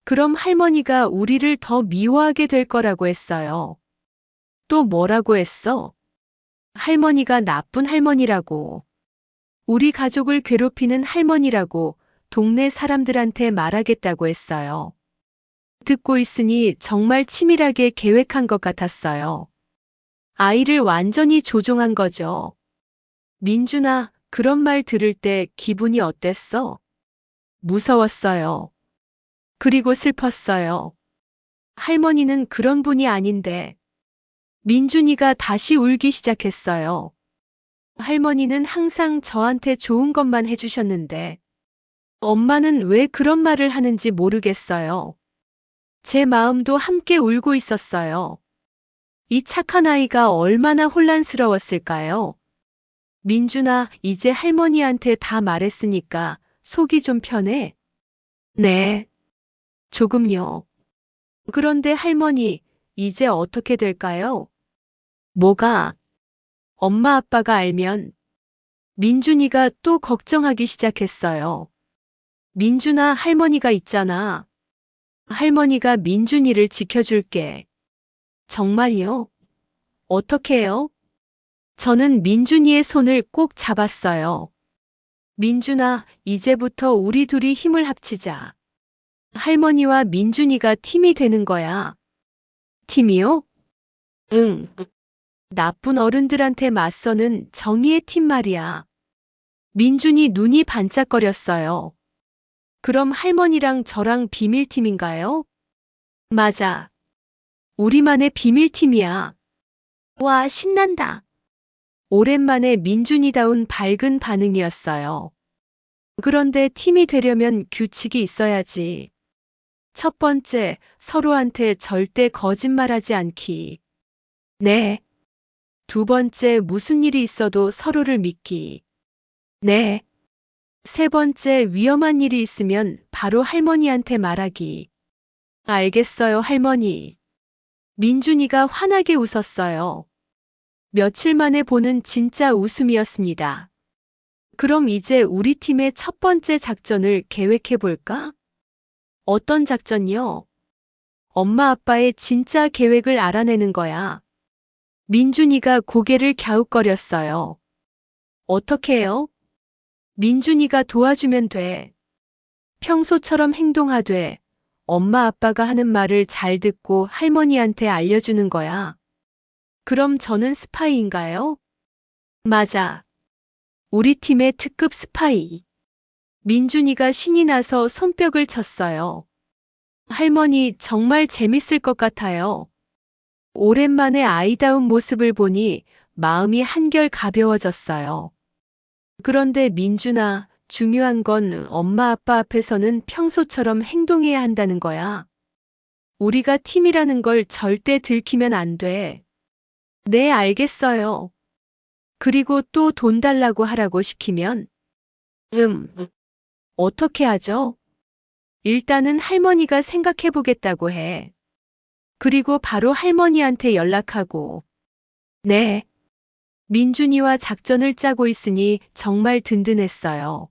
그럼 할머니가 우리를 더 미워하게 될 거라고 했어요. 또 뭐라고 했어? 할머니가 나쁜 할머니라고. 우리 가족을 괴롭히는 할머니라고 동네 사람들한테 말하겠다고 했어요. 듣고 있으니 정말 치밀하게 계획한 것 같았어요. 아이를 완전히 조종한 거죠. 민준아, 그런 말 들을 때 기분이 어땠어? 무서웠어요. 그리고 슬펐어요. 할머니는 그런 분이 아닌데. 민준이가 다시 울기 시작했어요. 할머니는 항상 저한테 좋은 것만 해주셨는데 엄마는 왜 그런 말을 하는지 모르겠어요. 제 마음도 함께 울고 있었어요. 이 착한 아이가 얼마나 혼란스러웠을까요? 민준아, 이제 할머니한테 다 말했으니까 속이 좀 편해? 네. 조금요. 그런데 할머니, 이제 어떻게 될까요? 뭐가? 엄마 아빠가 알면 민준이가 또 걱정하기 시작했어요. 민준아, 할머니가 있잖아. 할머니가 민준이를 지켜줄게. 정말요? 어떻게 해요? 저는 민준이의 손을 꼭 잡았어요. 민준아, 이제부터 우리 둘이 힘을 합치자. 할머니와 민준이가 팀이 되는 거야. 팀이요? 응. 나쁜 어른들한테 맞서는 정의의 팀 말이야. 민준이 눈이 반짝거렸어요. 그럼 할머니랑 저랑 비밀팀인가요? 맞아. 우리만의 비밀팀이야. 와, 신난다. 오랜만에 민준이다운 밝은 반응이었어요. 그런데 팀이 되려면 규칙이 있어야지. 첫 번째, 서로한테 절대 거짓말하지 않기. 네. 두 번째, 무슨 일이 있어도 서로를 믿기. 네. 세 번째, 위험한 일이 있으면 바로 할머니한테 말하기. 알겠어요, 할머니. 민준이가 환하게 웃었어요. 며칠 만에 보는 진짜 웃음이었습니다. 그럼 이제 우리 팀의 첫 번째 작전을 계획해 볼까? 어떤 작전이요? 엄마 아빠의 진짜 계획을 알아내는 거야. 민준이가 고개를 갸웃거렸어요. 어떻게 해요? 민준이가 도와주면 돼. 평소처럼 행동하되 엄마 아빠가 하는 말을 잘 듣고 할머니한테 알려주는 거야. 그럼 저는 스파이인가요? 맞아. 우리 팀의 특급 스파이. 민준이가 신이 나서 손뼉을 쳤어요. 할머니 정말 재밌을 것 같아요. 오랜만에 아이다운 모습을 보니 마음이 한결 가벼워졌어요. 그런데 민준아, 중요한 건 엄마 아빠 앞에서는 평소처럼 행동해야 한다는 거야. 우리가 팀이라는 걸 절대 들키면 안 돼. 네, 알겠어요. 그리고 또 돈 달라고 하라고 시키면? 어떻게 하죠? 일단은 할머니가 생각해 보겠다고 해. 그리고 바로 할머니한테 연락하고. 네. 민준이와 작전을 짜고 있으니 정말 든든했어요.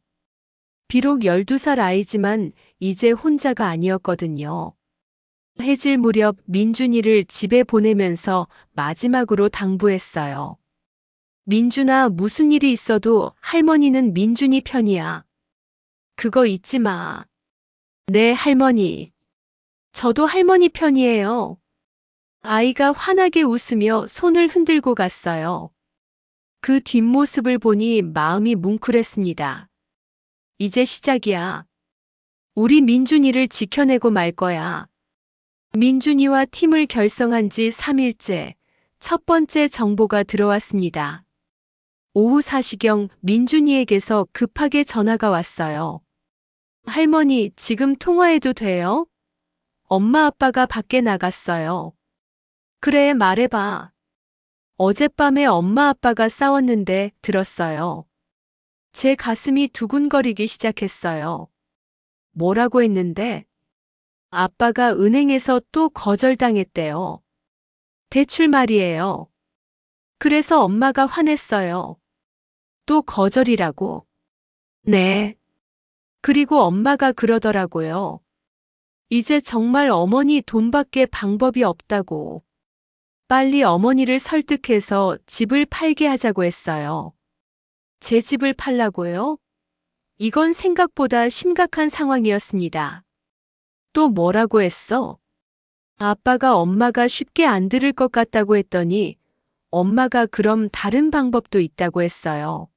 비록 12살 아이지만 이제 혼자가 아니었거든요. 해질 무렵 민준이를 집에 보내면서 마지막으로 당부했어요. 민준아, 무슨 일이 있어도 할머니는 민준이 편이야. 그거 잊지 마. 네, 할머니. 저도 할머니 편이에요. 아이가 환하게 웃으며 손을 흔들고 갔어요. 그 뒷모습을 보니 마음이 뭉클했습니다. 이제 시작이야. 우리 민준이를 지켜내고 말 거야. 민준이와 팀을 결성한 지 3일째, 첫 번째 정보가 들어왔습니다. 오후 4시경 민준이에게서 급하게 전화가 왔어요. 할머니, 지금 통화해도 돼요? 엄마 아빠가 밖에 나갔어요. 그래, 말해봐. 어젯밤에 엄마 아빠가 싸웠는데 들었어요. 제 가슴이 두근거리기 시작했어요. 뭐라고 했는데? 아빠가 은행에서 또 거절당했대요. 대출 말이에요. 그래서 엄마가 화냈어요. 또 거절이라고. 네. 그리고 엄마가 그러더라고요. 이제 정말 어머니 돈밖에 방법이 없다고. 빨리 어머니를 설득해서 집을 팔게 하자고 했어요. 제 집을 팔라고요? 이건 생각보다 심각한 상황이었습니다. 또 뭐라고 했어? 아빠가 엄마가 쉽게 안 들을 것 같다고 했더니 엄마가 그럼 다른 방법도 있다고 했어요.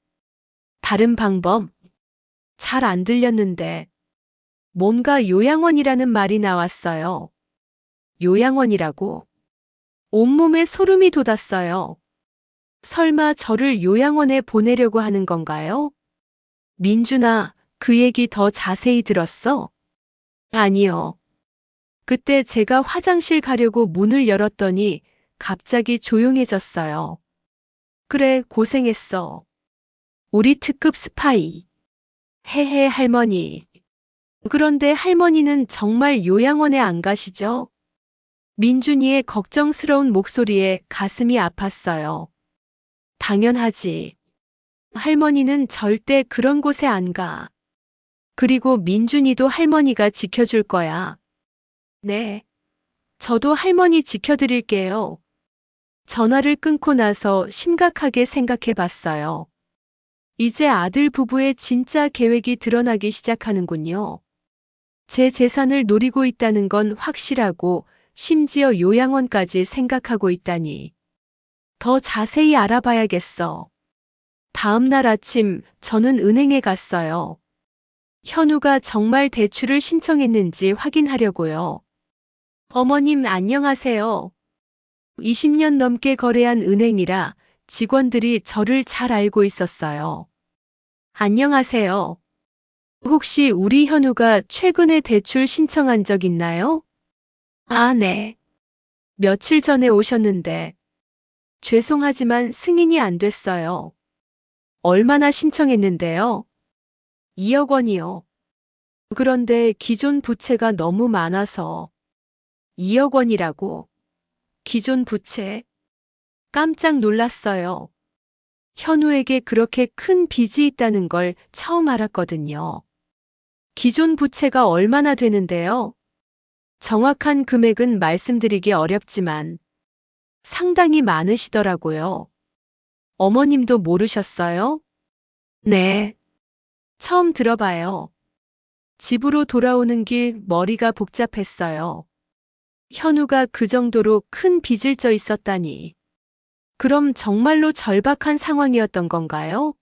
다른 방법? 잘 안 들렸는데. 뭔가 요양원이라는 말이 나왔어요. 요양원이라고? 온몸에 소름이 돋았어요. 설마 저를 요양원에 보내려고 하는 건가요? 민준아, 그 얘기 더 자세히 들었어? 아니요. 그때 제가 화장실 가려고 문을 열었더니 갑자기 조용해졌어요. 그래, 고생했어. 우리 특급 스파이. 헤헤, 할머니. 그런데 할머니는 정말 요양원에 안 가시죠? 민준이의 걱정스러운 목소리에 가슴이 아팠어요. 당연하지. 할머니는 절대 그런 곳에 안 가. 그리고 민준이도 할머니가 지켜줄 거야. 네. 저도 할머니 지켜드릴게요. 전화를 끊고 나서 심각하게 생각해 봤어요. 이제 아들 부부의 진짜 계획이 드러나기 시작하는군요. 제 재산을 노리고 있다는 건 확실하고 심지어 요양원까지 생각하고 있다니. 더 자세히 알아봐야겠어. 다음 날 아침 저는 은행에 갔어요. 현우가 정말 대출을 신청했는지 확인하려고요. 어머님 안녕하세요. 20년 넘게 거래한 은행이라 직원들이 저를 잘 알고 있었어요. 안녕하세요. 혹시 우리 현우가 최근에 대출 신청한 적 있나요? 아, 네. 며칠 전에 오셨는데. 죄송하지만 승인이 안 됐어요. 얼마나 신청했는데요? 2억 원이요. 그런데 기존 부채가 너무 많아서. 2억 원이라고. 기존 부채. 깜짝 놀랐어요. 현우에게 그렇게 큰 빚이 있다는 걸 처음 알았거든요. 기존 부채가 얼마나 되는데요? 정확한 금액은 말씀드리기 어렵지만 상당히 많으시더라고요. 어머님도 모르셨어요? 네. 처음 들어봐요. 집으로 돌아오는 길 머리가 복잡했어요. 현우가 그 정도로 큰 빚을 져 있었다니. 그럼 정말로 절박한 상황이었던 건가요?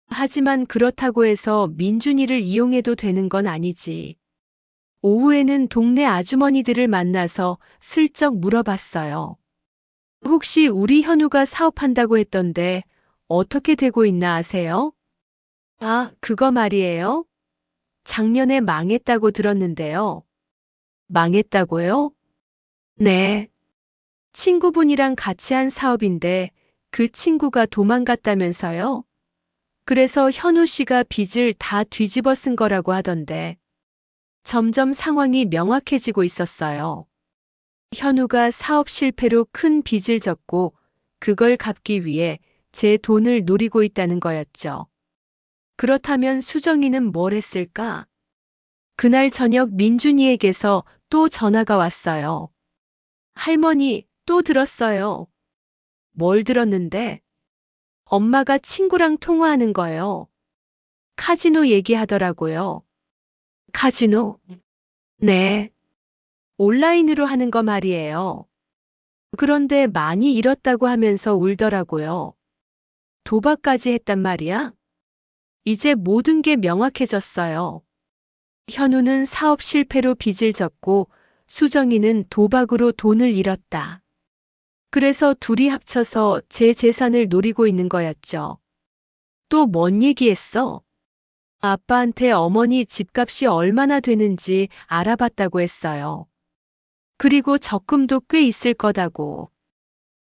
하지만 그렇다고 해서 민준이를 이용해도 되는 건 아니지. 오후에는 동네 아주머니들을 만나서 슬쩍 물어봤어요. 혹시 우리 현우가 사업한다고 했던데 어떻게 되고 있나 아세요? 아, 그거 말이에요. 작년에 망했다고 들었는데요. 망했다고요? 네. 친구분이랑 같이 한 사업인데 그 친구가 도망갔다면서요? 그래서 현우 씨가 빚을 다 뒤집어 쓴 거라고 하던데 점점 상황이 명확해지고 있었어요. 현우가 사업 실패로 큰 빚을 졌고 그걸 갚기 위해 제 돈을 노리고 있다는 거였죠. 그렇다면 수정이는 뭘 했을까? 그날 저녁 민준이에게서 또 전화가 왔어요. 할머니, 또 들었어요. 뭘 들었는데? 엄마가 친구랑 통화하는 거예요. 카지노 얘기하더라고요. 카지노? 네. 온라인으로 하는 거 말이에요. 그런데 많이 잃었다고 하면서 울더라고요. 도박까지 했단 말이야? 이제 모든 게 명확해졌어요. 현우는 사업 실패로 빚을 졌고 수정이는 도박으로 돈을 잃었다. 그래서 둘이 합쳐서 제 재산을 노리고 있는 거였죠. 또 뭔 얘기했어? 아빠한테 어머니 집값이 얼마나 되는지 알아봤다고 했어요. 그리고 적금도 꽤 있을 거다고.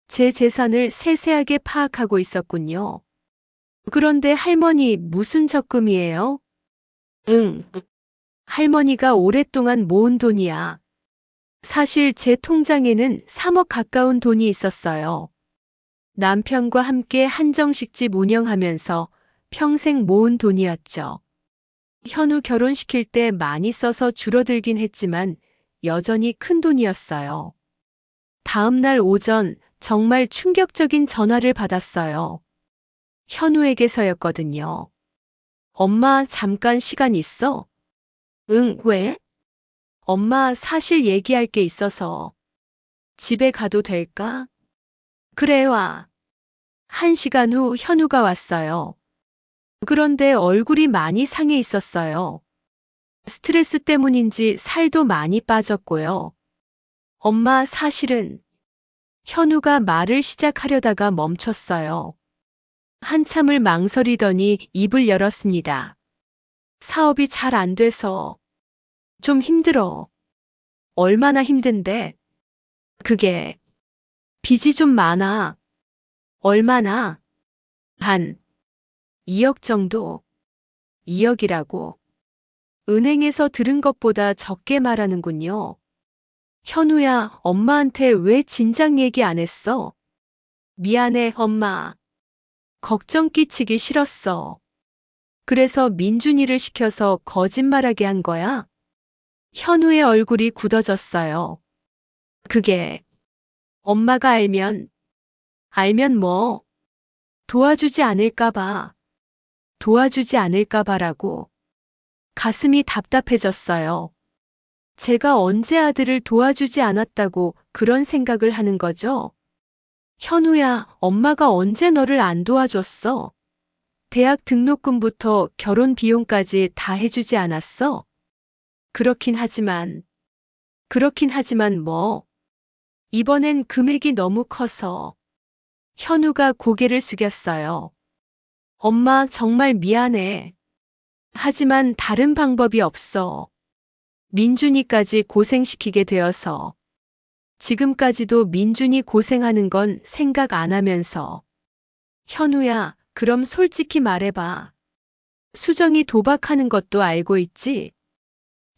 제 재산을 세세하게 파악하고 있었군요. 그런데 할머니 무슨 적금이에요? 응. 할머니가 오랫동안 모은 돈이야. 사실 제 통장에는 3억 가까운 돈이 있었어요. 남편과 함께 한정식집 운영하면서 평생 모은 돈이었죠. 현우 결혼시킬 때 많이 써서 줄어들긴 했지만 여전히 큰 돈이었어요. 다음 날 오전 정말 충격적인 전화를 받았어요. 현우에게서였거든요. 엄마, 잠깐 시간 있어? 응, 왜? 엄마, 사실 얘기할 게 있어서. 집에 가도 될까? 그래, 와. 1시간 후 현우가 왔어요. 그런데 얼굴이 많이 상해 있었어요. 스트레스 때문인지 살도 많이 빠졌고요. 엄마, 사실은 현우가 말을 시작하려다가 멈췄어요. 한참을 망설이더니 입을 열었습니다. 사업이 잘 안 돼서 좀 힘들어. 얼마나 힘든데? 그게 빚이 좀 많아. 얼마나? 한 2억 정도. 2억이라고. 은행에서 들은 것보다 적게 말하는군요. 현우야, 엄마한테 왜 진작 얘기 안 했어? 미안해, 엄마. 걱정 끼치기 싫었어. 그래서 민준이를 시켜서 거짓말하게 한 거야? 현우의 얼굴이 굳어졌어요. 그게 엄마가 알면 뭐? 도와주지 않을까봐. 도와주지 않을까봐라고. 가슴이 답답해졌어요. 제가 언제 아들을 도와주지 않았다고 그런 생각을 하는 거죠? 현우야, 엄마가 언제 너를 안 도와줬어? 대학 등록금부터 결혼 비용까지 다 해주지 않았어? 그렇긴 하지만 뭐. 이번엔 금액이 너무 커서. 현우가 고개를 숙였어요. 엄마, 정말 미안해. 하지만 다른 방법이 없어. 민준이까지 고생시키게 되어서. 지금까지도 민준이 고생하는 건 생각 안 하면서. 현우야, 그럼 솔직히 말해봐. 수정이 도박하는 것도 알고 있지?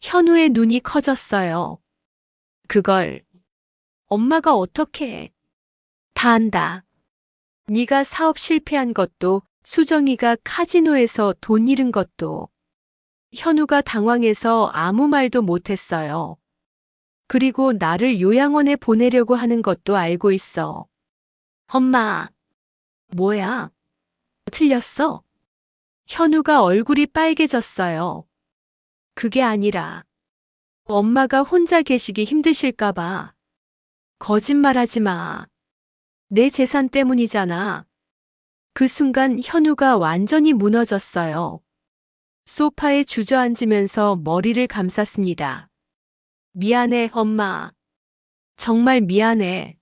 현우의 눈이 커졌어요. 그걸 엄마가 어떻게 다 안다. 네가 사업 실패한 것도 수정이가 카지노에서 돈 잃은 것도. 현우가 당황해서 아무 말도 못했어요. 그리고 나를 요양원에 보내려고 하는 것도 알고 있어. 엄마, 뭐야? 틀렸어? 현우가 얼굴이 빨개졌어요. 그게 아니라 엄마가 혼자 계시기 힘드실까봐. 거짓말하지 마. 내 재산 때문이잖아. 그 순간 현우가 완전히 무너졌어요. 소파에 주저앉으면서 머리를 감쌌습니다. 미안해, 엄마. 정말 미안해.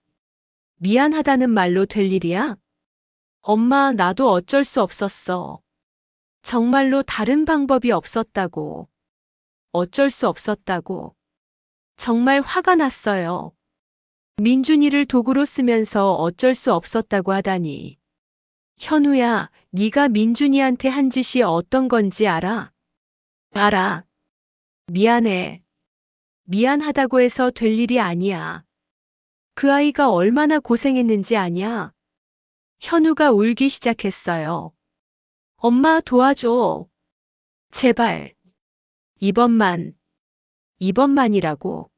미안하다는 말로 될 일이야? 엄마, 나도 어쩔 수 없었어. 정말로 다른 방법이 없었다고. 어쩔 수 없었다고. 정말 화가 났어요. 민준이를 도구로 쓰면서 어쩔 수 없었다고 하다니. 현우야, 네가 민준이한테 한 짓이 어떤 건지 알아? 알아. 미안해. 미안하다고 해서 될 일이 아니야. 그 아이가 얼마나 고생했는지 아냐? 현우가 울기 시작했어요. 엄마 도와줘. 제발. 이번만이라고.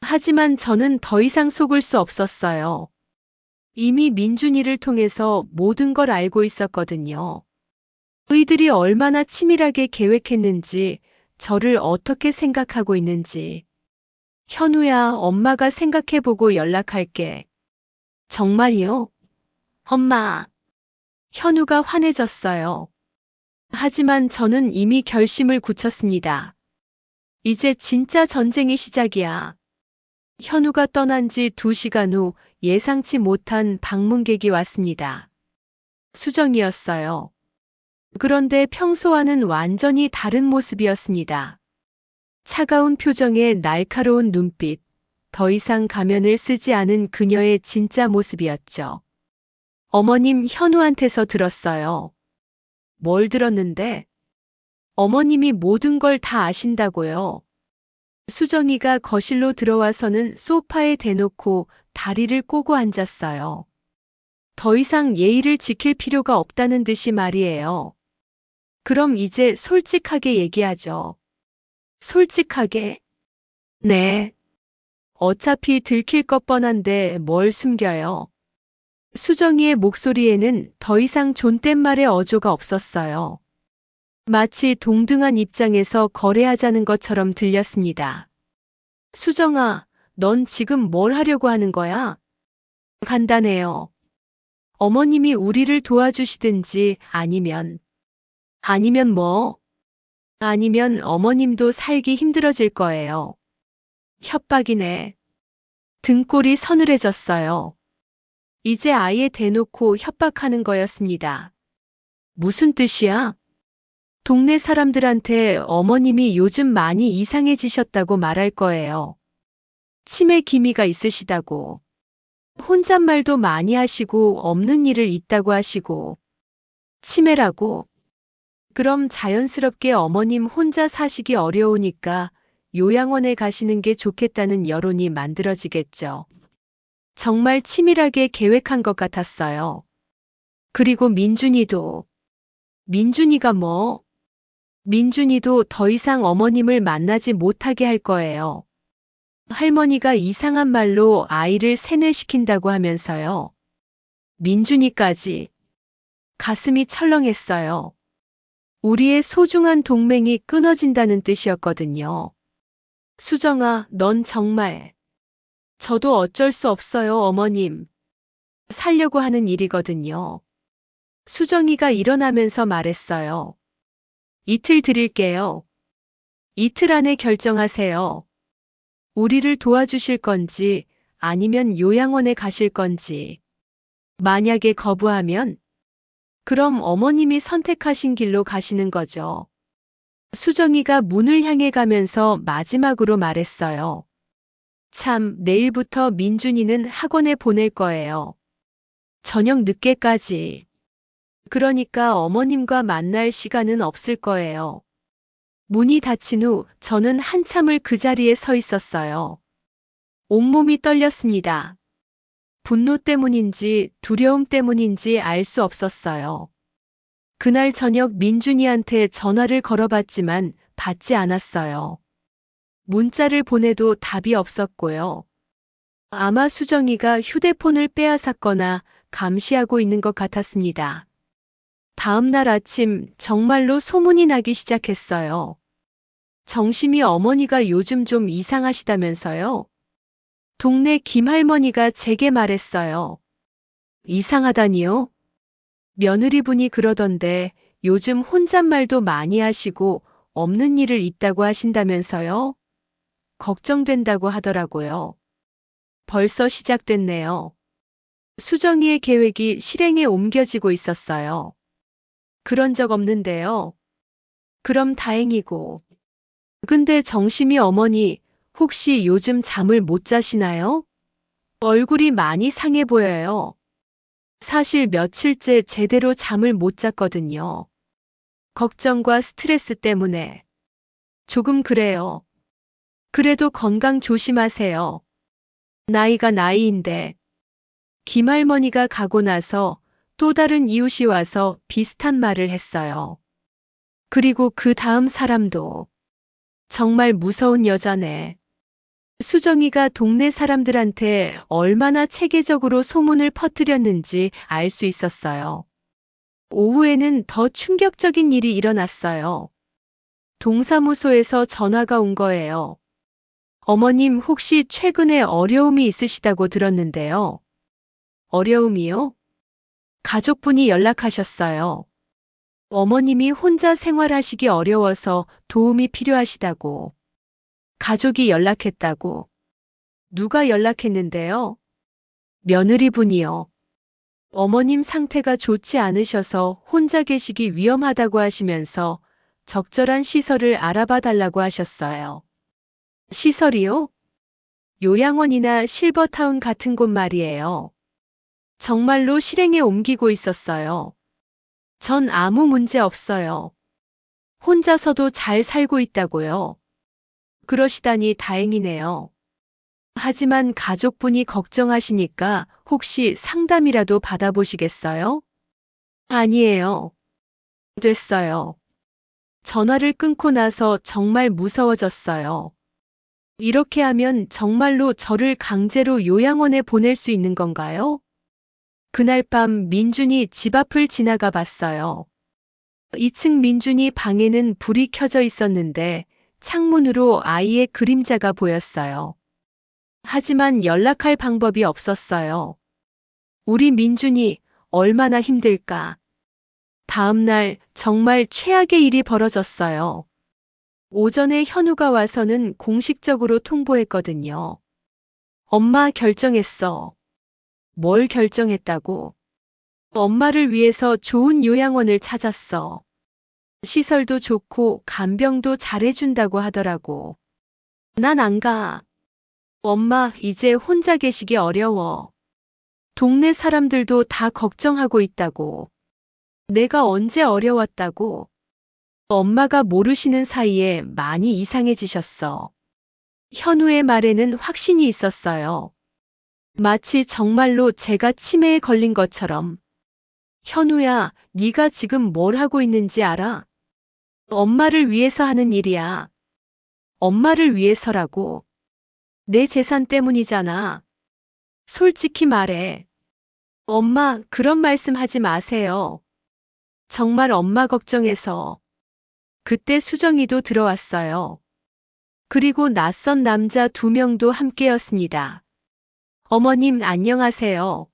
하지만 저는 더 이상 속을 수 없었어요. 이미 민준이를 통해서 모든 걸 알고 있었거든요. 의들이 얼마나 치밀하게 계획했는지, 저를 어떻게 생각하고 있는지. 현우야, 엄마가 생각해보고 연락할게. 정말이요? 엄마. 현우가 환해졌어요. 하지만 저는 이미 결심을 굳혔습니다. 이제 진짜 전쟁이 시작이야. 현우가 떠난 지 2시간 후 예상치 못한 방문객이 왔습니다. 수정이었어요. 그런데 평소와는 완전히 다른 모습이었습니다. 차가운 표정에 날카로운 눈빛, 더 이상 가면을 쓰지 않은 그녀의 진짜 모습이었죠. 어머님 현우한테서 들었어요. 뭘 들었는데? 어머님이 모든 걸 다 아신다고요. 수정이가 거실로 들어와서는 소파에 대놓고 다리를 꼬고 앉았어요. 더 이상 예의를 지킬 필요가 없다는 듯이 말이에요. 그럼 이제 솔직하게 얘기하죠. 솔직하게? 네. 어차피 들킬 것 뻔한데 뭘 숨겨요. 수정이의 목소리에는 더 이상 존댓말의 어조가 없었어요. 마치 동등한 입장에서 거래하자는 것처럼 들렸습니다. 수정아, 넌 지금 뭘 하려고 하는 거야? 간단해요. 어머님이 우리를 도와주시든지 아니면 뭐? 아니면 어머님도 살기 힘들어질 거예요. 협박이네. 등골이 서늘해졌어요. 이제 아예 대놓고 협박하는 거였습니다. 무슨 뜻이야? 동네 사람들한테 어머님이 요즘 많이 이상해지셨다고 말할 거예요. 치매 기미가 있으시다고. 혼잣말도 많이 하시고 없는 일을 있다고 하시고. 치매라고. 그럼 자연스럽게 어머님 혼자 사시기 어려우니까 요양원에 가시는 게 좋겠다는 여론이 만들어지겠죠. 정말 치밀하게 계획한 것 같았어요. 그리고 민준이가 뭐? 민준이도 더 이상 어머님을 만나지 못하게 할 거예요. 할머니가 이상한 말로 아이를 세뇌시킨다고 하면서요. 민준이까지. 가슴이 철렁했어요. 우리의 소중한 동맹이 끊어진다는 뜻이었거든요. 수정아, 넌 정말. 저도 어쩔 수 없어요, 어머님. 살려고 하는 일이거든요. 수정이가 일어나면서 말했어요. 이틀 드릴게요. 이틀 안에 결정하세요. 우리를 도와주실 건지 아니면 요양원에 가실 건지. 만약에 거부하면? 그럼 어머님이 선택하신 길로 가시는 거죠. 수정이가 문을 향해 가면서 마지막으로 말했어요. 참, 내일부터 민준이는 학원에 보낼 거예요. 저녁 늦게까지. 그러니까 어머님과 만날 시간은 없을 거예요. 문이 닫힌 후 저는 한참을 그 자리에 서 있었어요. 온몸이 떨렸습니다. 분노 때문인지 두려움 때문인지 알 수 없었어요. 그날 저녁 민준이한테 전화를 걸어봤지만 받지 않았어요. 문자를 보내도 답이 없었고요. 아마 수정이가 휴대폰을 빼앗았거나 감시하고 있는 것 같았습니다. 다음 날 아침 정말로 소문이 나기 시작했어요. 정심이 어머니가 요즘 좀 이상하시다면서요? 동네 김할머니가 제게 말했어요. 이상하다니요? 며느리분이 그러던데 요즘 혼잣말도 많이 하시고 없는 일을 있다고 하신다면서요? 걱정된다고 하더라고요. 벌써 시작됐네요. 수정이의 계획이 실행에 옮겨지고 있었어요. 그런 적 없는데요. 그럼 다행이고. 근데 정심이 어머니, 혹시 요즘 잠을 못 자시나요? 얼굴이 많이 상해 보여요. 사실 며칠째 제대로 잠을 못 잤거든요. 걱정과 스트레스 때문에. 조금 그래요. 그래도 건강 조심하세요. 나이가 나이인데. 김할머니가 가고 나서 또 다른 이웃이 와서 비슷한 말을 했어요. 그리고 그 다음 사람도. 정말 무서운 여자네. 수정이가 동네 사람들한테 얼마나 체계적으로 소문을 퍼뜨렸는지 알 수 있었어요. 오후에는 더 충격적인 일이 일어났어요. 동사무소에서 전화가 온 거예요. 어머님 혹시 최근에 어려움이 있으시다고 들었는데요. 어려움이요? 가족분이 연락하셨어요. 어머님이 혼자 생활하시기 어려워서 도움이 필요하시다고. 가족이 연락했다고. 누가 연락했는데요? 며느리분이요. 어머님 상태가 좋지 않으셔서 혼자 계시기 위험하다고 하시면서 적절한 시설을 알아봐 달라고 하셨어요. 시설이요? 요양원이나 실버타운 같은 곳 말이에요. 정말로 실행에 옮기고 있었어요. 전 아무 문제 없어요. 혼자서도 잘 살고 있다고요. 그러시다니 다행이네요. 하지만 가족분이 걱정하시니까 혹시 상담이라도 받아보시겠어요? 아니에요. 됐어요. 전화를 끊고 나서 정말 무서워졌어요. 이렇게 하면 정말로 저를 강제로 요양원에 보낼 수 있는 건가요? 그날 밤 민준이 집 앞을 지나가 봤어요. 2층 민준이 방에는 불이 켜져 있었는데 창문으로 아이의 그림자가 보였어요. 하지만 연락할 방법이 없었어요. 우리 민준이 얼마나 힘들까. 다음 날 정말 최악의 일이 벌어졌어요. 오전에 현우가 와서는 공식적으로 통보했거든요. 엄마 결정했어. 뭘 결정했다고? 엄마를 위해서 좋은 요양원을 찾았어. 시설도 좋고 간병도 잘해준다고 하더라고. 난 안 가. 엄마, 이제 혼자 계시기 어려워. 동네 사람들도 다 걱정하고 있다고. 내가 언제 어려웠다고. 엄마가 모르시는 사이에 많이 이상해지셨어. 현우의 말에는 확신이 있었어요. 마치 정말로 제가 치매에 걸린 것처럼. 현우야, 네가 지금 뭘 하고 있는지 알아? 엄마를 위해서 하는 일이야. 엄마를 위해서라고. 내 재산 때문이잖아. 솔직히 말해. 엄마, 그런 말씀 하지 마세요. 정말 엄마 걱정해서. 그때 수정이도 들어왔어요. 그리고 낯선 남자 2명도 함께였습니다. 어머님, 안녕하세요.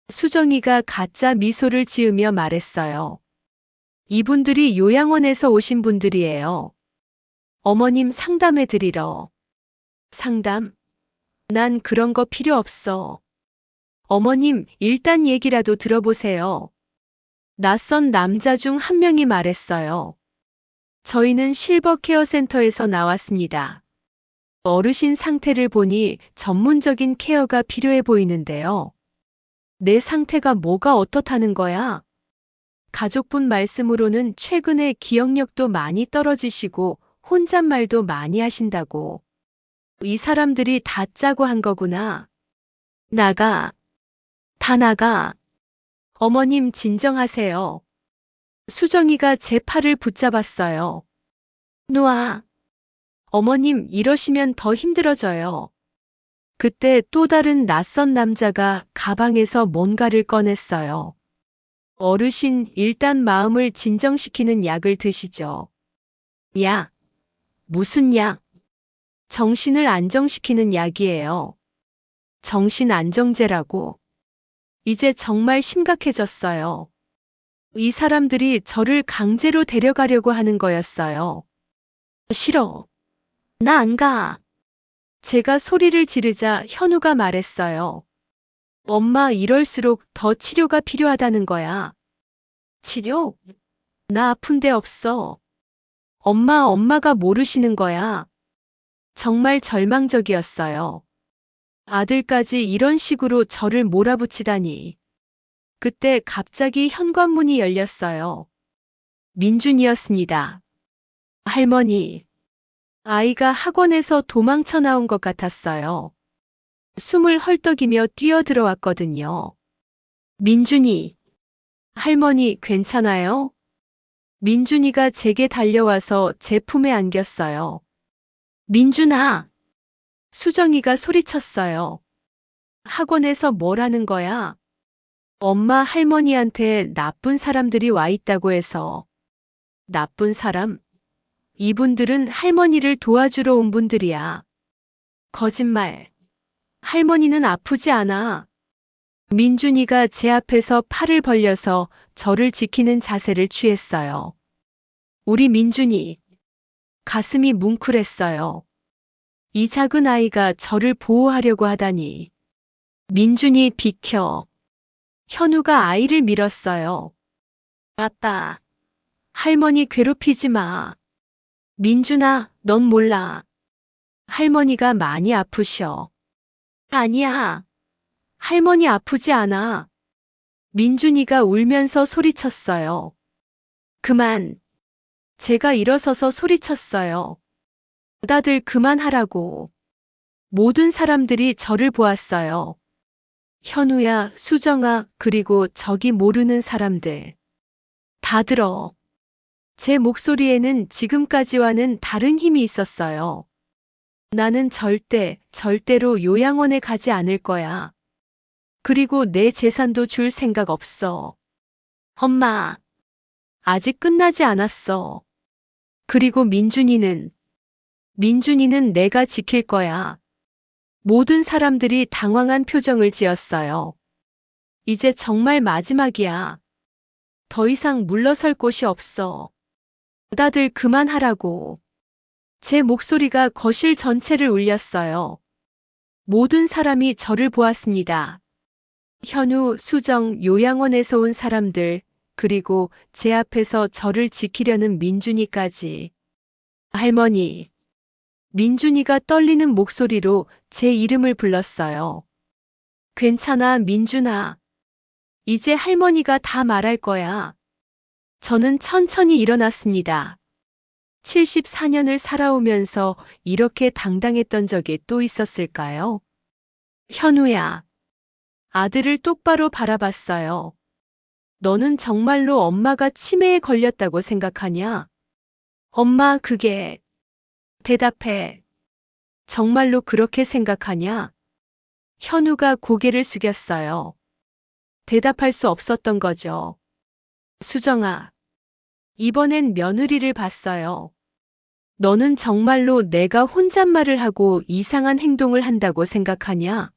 수정이가 가짜 미소를 지으며 말했어요. 이분들이 요양원에서 오신 분들이에요. 어머님 상담해 드리러. 상담? 난 그런 거 필요 없어. 어머님, 일단 얘기라도 들어보세요. 낯선 남자 중 한 명이 말했어요. 저희는 실버 케어 센터에서 나왔습니다. 어르신 상태를 보니 전문적인 케어가 필요해 보이는데요. 내 상태가 뭐가 어떻다는 거야? 가족분 말씀으로는 최근에 기억력도 많이 떨어지시고 혼잣말도 많이 하신다고. 이 사람들이 다 짜고 한 거구나. 나가. 다 나가. 어머님 진정하세요. 수정이가 제 팔을 붙잡았어요. 놓아. 어머님 이러시면 더 힘들어져요. 그때 또 다른 낯선 남자가 가방에서 뭔가를 꺼냈어요. 어르신 일단 마음을 진정시키는 약을 드시죠. 약. 무슨 약? 정신을 안정시키는 약이에요. 정신 안정제라고. 이제 정말 심각해졌어요. 이 사람들이 저를 강제로 데려가려고 하는 거였어요. 싫어. 나 안 가. 제가 소리를 지르자 현우가 말했어요. 엄마 이럴수록 더 치료가 필요하다는 거야. 치료? 나 아픈 데 없어. 엄마가 모르시는 거야. 정말 절망적이었어요. 아들까지 이런 식으로 저를 몰아붙이다니. 그때 갑자기 현관문이 열렸어요. 민준이었습니다. 할머니. 아이가 학원에서 도망쳐 나온 것 같았어요. 숨을 헐떡이며 뛰어들어왔거든요. 민준이. 할머니 괜찮아요? 민준이가 제게 달려와서 제 품에 안겼어요. 민준아. 수정이가 소리쳤어요. 학원에서 뭘 하는 거야? 엄마 할머니한테 나쁜 사람들이 와 있다고 해서. 나쁜 사람? 이분들은 할머니를 도와주러 온 분들이야. 거짓말. 할머니는 아프지 않아. 민준이가 제 앞에서 팔을 벌려서 저를 지키는 자세를 취했어요. 우리 민준이 가슴이 뭉클했어요. 이 작은 아이가 저를 보호하려고 하다니. 민준이 비켜. 현우가 아이를 밀었어요. 아빠, 할머니 괴롭히지 마. 민준아, 넌 몰라. 할머니가 많이 아프셔. 아니야. 할머니 아프지 않아. 민준이가 울면서 소리쳤어요. 그만. 제가 일어서서 소리쳤어요. 다들 그만하라고. 모든 사람들이 저를 보았어요. 현우야, 수정아, 그리고 저기 모르는 사람들. 다 들어. 제 목소리에는 지금까지와는 다른 힘이 있었어요. 나는 절대로 요양원에 가지 않을 거야. 그리고 내 재산도 줄 생각 없어. 엄마, 아직 끝나지 않았어. 그리고 민준이는 내가 지킬 거야. 모든 사람들이 당황한 표정을 지었어요. 이제 정말 마지막이야. 더 이상 물러설 곳이 없어. 다들 그만하라고. 제 목소리가 거실 전체를 울렸어요. 모든 사람이 저를 보았습니다. 현우, 수정, 요양원에서 온 사람들, 그리고 제 앞에서 저를 지키려는 민준이까지. 할머니. 민준이가 떨리는 목소리로 제 이름을 불렀어요. 괜찮아, 민준아. 이제 할머니가 다 말할 거야. 저는 천천히 일어났습니다. 74년을 살아오면서 이렇게 당당했던 적이 또 있었을까요? 현우야. 아들을 똑바로 바라봤어요. 너는 정말로 엄마가 치매에 걸렸다고 생각하냐? 엄마, 그게... 대답해. 정말로 그렇게 생각하냐? 현우가 고개를 숙였어요. 대답할 수 없었던 거죠. 수정아. 이번엔 며느리를 봤어요. 너는 정말로 내가 혼잣말을 하고 이상한 행동을 한다고 생각하냐?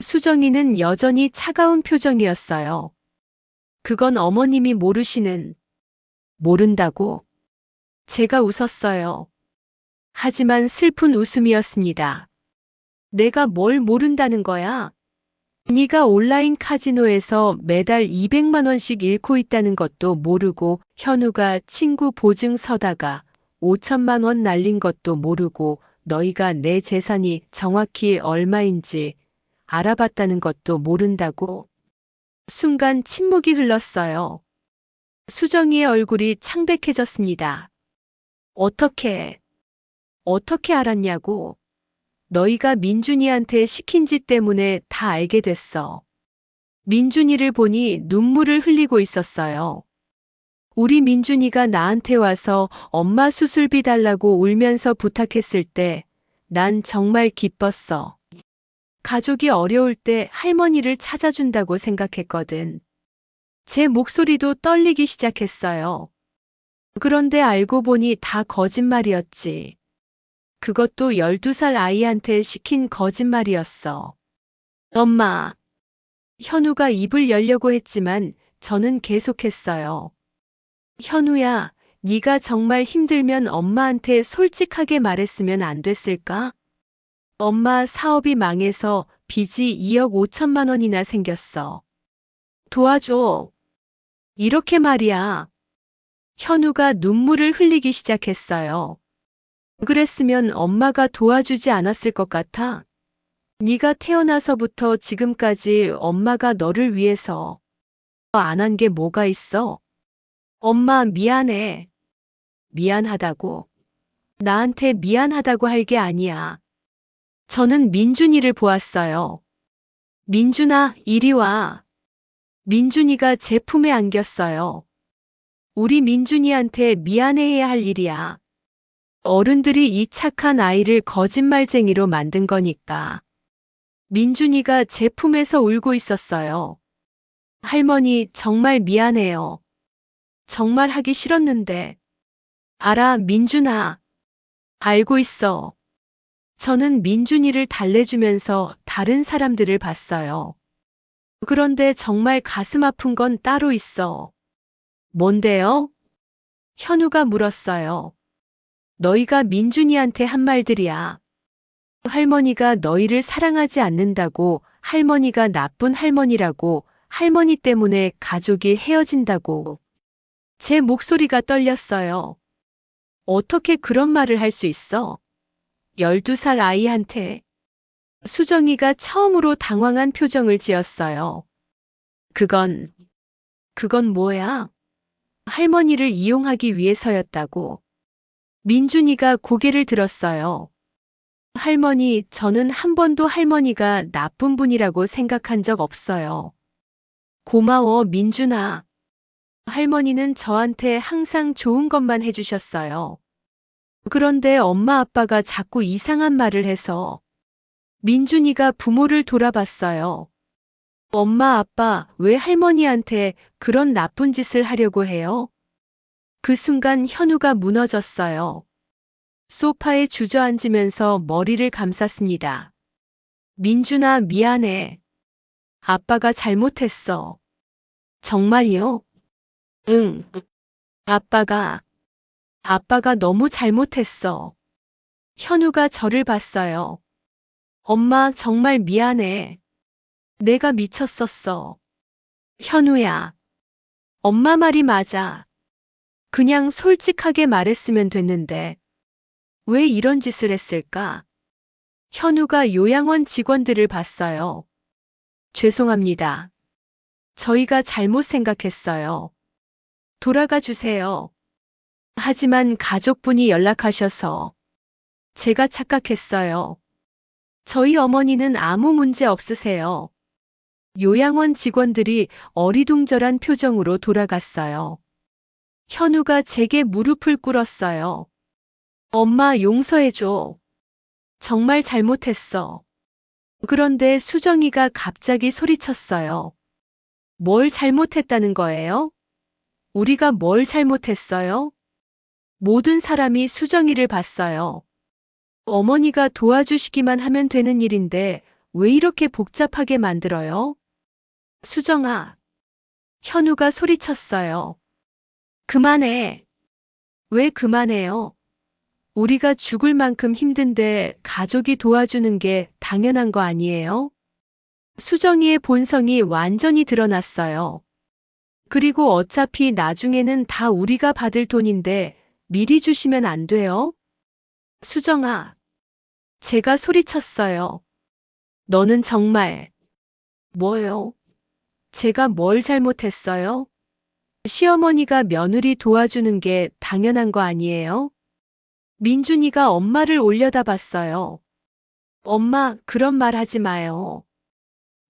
수정이는 여전히 차가운 표정이었어요. 그건 어머님이 모른다고. 제가 웃었어요. 하지만 슬픈 웃음이었습니다. 내가 뭘 모른다는 거야? 네가 온라인 카지노에서 매달 200만 원씩 잃고 있다는 것도 모르고 현우가 친구 보증 서다가 5천만 원 날린 것도 모르고 너희가 내 재산이 정확히 얼마인지 알아봤다는 것도 모른다고. 순간 침묵이 흘렀어요. 수정이의 얼굴이 창백해졌습니다. 어떻게 알았냐고. 너희가 민준이한테 시킨 짓 때문에 다 알게 됐어. 민준이를 보니 눈물을 흘리고 있었어요. 우리 민준이가 나한테 와서 엄마 수술비 달라고 울면서 부탁했을 때 난 정말 기뻤어. 가족이 어려울 때 할머니를 찾아준다고 생각했거든. 제 목소리도 떨리기 시작했어요. 그런데 알고 보니 다 거짓말이었지. 그것도 12살 아이한테 시킨 거짓말이었어. 엄마. 현우가 입을 열려고 했지만 저는 계속했어요. 현우야, 네가 정말 힘들면 엄마한테 솔직하게 말했으면 안 됐을까? 엄마 사업이 망해서 빚이 2억 5천만 원이나 생겼어. 도와줘. 이렇게 말이야. 현우가 눈물을 흘리기 시작했어요. 그랬으면 엄마가 도와주지 않았을 것 같아. 네가 태어나서부터 지금까지 엄마가 너를 위해서 안 한 게 뭐가 있어? 엄마 미안해. 미안하다고. 나한테 미안하다고 할 게 아니야. 저는 민준이를 보았어요. 민준아, 이리 와. 민준이가 제 품에 안겼어요. 우리 민준이한테 미안해해야 할 일이야. 어른들이 이 착한 아이를 거짓말쟁이로 만든 거니까. 민준이가 제 품에서 울고 있었어요. 할머니, 정말 미안해요. 정말 하기 싫었는데. 알아, 민준아. 알고 있어. 저는 민준이를 달래주면서 다른 사람들을 봤어요. 그런데 정말 가슴 아픈 건 따로 있어. 뭔데요? 현우가 물었어요. 너희가 민준이한테 한 말들이야. 할머니가 너희를 사랑하지 않는다고, 할머니가 나쁜 할머니라고, 할머니 때문에 가족이 헤어진다고. 제 목소리가 떨렸어요. 어떻게 그런 말을 할 수 있어? 12살 아이한테. 수정이가 처음으로 당황한 표정을 지었어요. 그건 뭐야? 할머니를 이용하기 위해서였다고. 민준이가 고개를 들었어요. 할머니, 저는 한 번도 할머니가 나쁜 분이라고 생각한 적 없어요. 고마워, 민준아. 할머니는 저한테 항상 좋은 것만 해주셨어요. 그런데 엄마 아빠가 자꾸 이상한 말을 해서 민준이가 부모를 돌아봤어요. 엄마 아빠, 왜 할머니한테 그런 나쁜 짓을 하려고 해요? 그 순간 현우가 무너졌어요. 소파에 주저앉으면서 머리를 감쌌습니다. 민준아, 미안해. 아빠가 잘못했어. 정말요? 응. 아빠가 너무 잘못했어. 현우가 저를 봤어요. 엄마, 정말 미안해. 내가 미쳤었어. 현우야. 엄마 말이 맞아. 그냥 솔직하게 말했으면 됐는데. 왜 이런 짓을 했을까? 현우가 요양원 직원들을 봤어요. 죄송합니다. 저희가 잘못 생각했어요. 돌아가 주세요. 하지만 가족분이 연락하셔서 제가 착각했어요. 저희 어머니는 아무 문제 없으세요. 요양원 직원들이 어리둥절한 표정으로 돌아갔어요. 현우가 제게 무릎을 꿇었어요. 엄마, 용서해줘. 정말 잘못했어. 그런데 수정이가 갑자기 소리쳤어요. 뭘 잘못했다는 거예요? 우리가 뭘 잘못했어요? 모든 사람이 수정이를 봤어요. 어머니가 도와주시기만 하면 되는 일인데 왜 이렇게 복잡하게 만들어요? 수정아. 현우가 소리쳤어요. 그만해. 왜 그만해요? 우리가 죽을 만큼 힘든데 가족이 도와주는 게 당연한 거 아니에요? 수정이의 본성이 완전히 드러났어요. 그리고 어차피 나중에는 다 우리가 받을 돈인데 미리 주시면 안 돼요? 수정아. 제가 소리쳤어요. 너는 정말. 뭐요? 제가 뭘 잘못했어요? 시어머니가 며느리 도와주는 게 당연한 거 아니에요? 민준이가 엄마를 올려다봤어요. 엄마, 그런 말 하지 마요.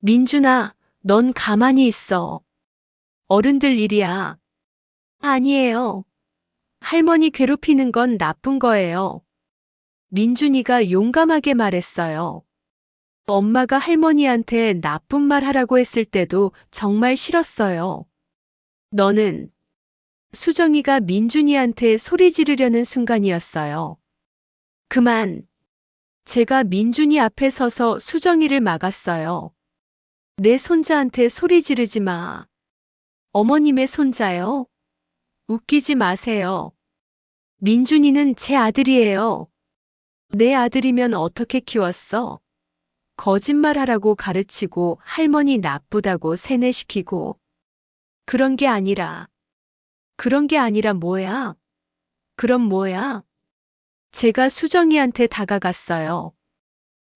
민준아, 넌 가만히 있어. 어른들 일이야. 아니에요. 할머니 괴롭히는 건 나쁜 거예요. 민준이가 용감하게 말했어요. 엄마가 할머니한테 나쁜 말 하라고 했을 때도 정말 싫었어요. 너는. 수정이가 민준이한테 소리 지르려는 순간이었어요. 그만. 제가 민준이 앞에 서서 수정이를 막았어요. 내 손자한테 소리 지르지 마. 어머님의 손자요? 웃기지 마세요. 민준이는 제 아들이에요. 내 아들이면 어떻게 키웠어? 거짓말하라고 가르치고 할머니 나쁘다고 세뇌시키고. 그런 게 아니라 뭐야? 그럼 뭐야? 제가 수정이한테 다가갔어요.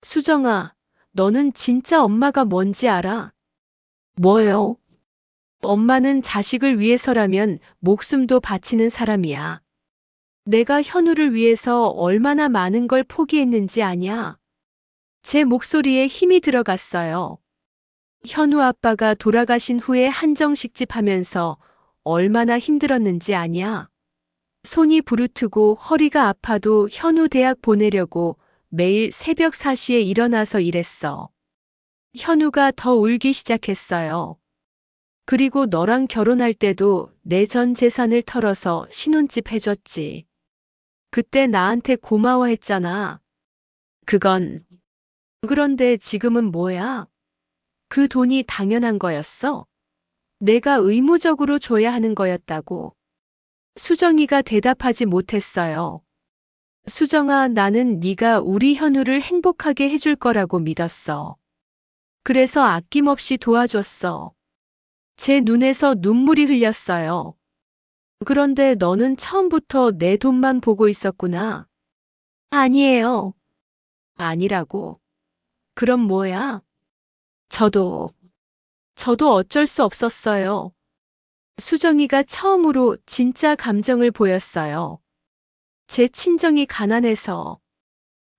수정아, 너는 진짜 엄마가 뭔지 알아? 뭐요? 엄마는 자식을 위해서라면 목숨도 바치는 사람이야. 내가 현우를 위해서 얼마나 많은 걸 포기했는지 아냐? 제 목소리에 힘이 들어갔어요. 현우 아빠가 돌아가신 후에 한정식집 하면서 얼마나 힘들었는지 아냐? 손이 부르트고 허리가 아파도 현우 대학 보내려고 매일 새벽 4시에 일어나서 일했어. 현우가 더 울기 시작했어요. 그리고 너랑 결혼할 때도 내 전 재산을 털어서 신혼집 해줬지. 그때 나한테 고마워했잖아. 그건. 그런데 지금은 뭐야? 그 돈이 당연한 거였어? 내가 의무적으로 줘야 하는 거였다고. 수정이가 대답하지 못했어요. 수정아, 나는 네가 우리 현우를 행복하게 해줄 거라고 믿었어. 그래서 아낌없이 도와줬어. 제 눈에서 눈물이 흘렸어요. 그런데 너는 처음부터 내 돈만 보고 있었구나. 아니에요. 아니라고. 그럼 뭐야? 저도 어쩔 수 없었어요. 수정이가 처음으로 진짜 감정을 보였어요. 제 친정이 가난해서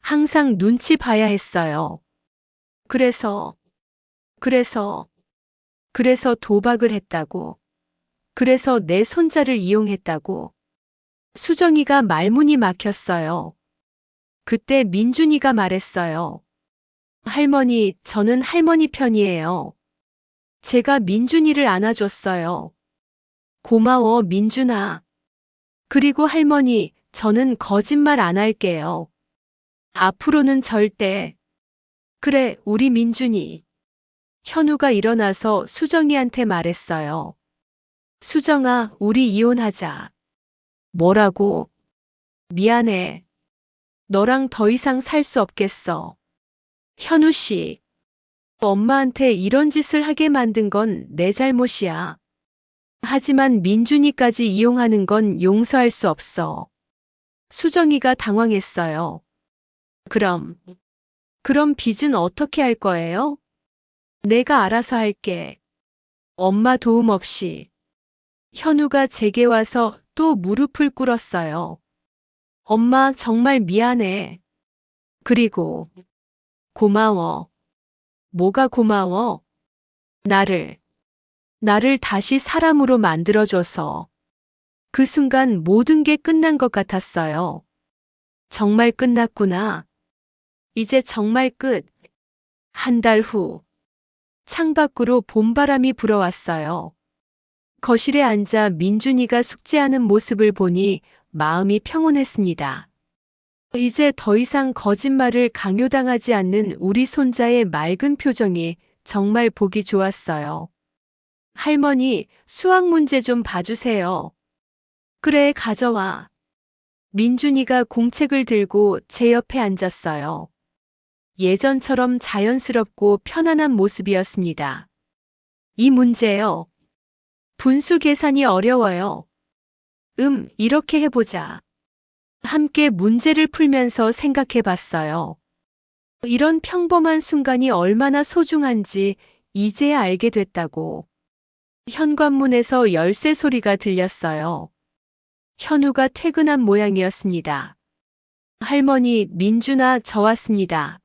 항상 눈치 봐야 했어요. 그래서, 그래서, 그래서 도박을 했다고. 그래서 내 손자를 이용했다고. 수정이가 말문이 막혔어요. 그때 민준이가 말했어요. 할머니, 저는 할머니 편이에요. 제가 민준이를 안아줬어요. 고마워, 민준아. 그리고 할머니, 저는 거짓말 안 할게요. 앞으로는 절대. 그래, 우리 민준이. 현우가 일어나서 수정이한테 말했어요. 수정아, 우리 이혼하자. 뭐라고? 미안해. 너랑 더 이상 살 수 없겠어. 현우 씨. 엄마한테 이런 짓을 하게 만든 건 내 잘못이야. 하지만 민준이까지 이용하는 건 용서할 수 없어. 수정이가 당황했어요. 그럼 빚은 어떻게 할 거예요? 내가 알아서 할게. 엄마 도움 없이. 현우가 제게 와서 또 무릎을 꿇었어요. 엄마 정말 미안해. 그리고 고마워. 뭐가 고마워? 나를 다시 사람으로 만들어줘서. 그 순간 모든 게 끝난 것 같았어요. 정말 끝났구나. 이제 정말 끝. 한 달 후. 창밖으로 봄바람이 불어왔어요. 거실에 앉아 민준이가 숙제하는 모습을 보니 마음이 평온했습니다. 이제 더 이상 거짓말을 강요당하지 않는 우리 손자의 맑은 표정이 정말 보기 좋았어요. 할머니, 수학 문제 좀 봐주세요. 그래, 가져와. 민준이가 공책을 들고 제 옆에 앉았어요. 예전처럼 자연스럽고 편안한 모습이었습니다. 이 문제요. 분수 계산이 어려워요. 이렇게 해보자. 함께 문제를 풀면서 생각해 봤어요. 이런 평범한 순간이 얼마나 소중한지 이제야 알게 됐다고. 현관문에서 열쇠 소리가 들렸어요. 현우가 퇴근한 모양이었습니다. 할머니, 민준아, 저 왔습니다.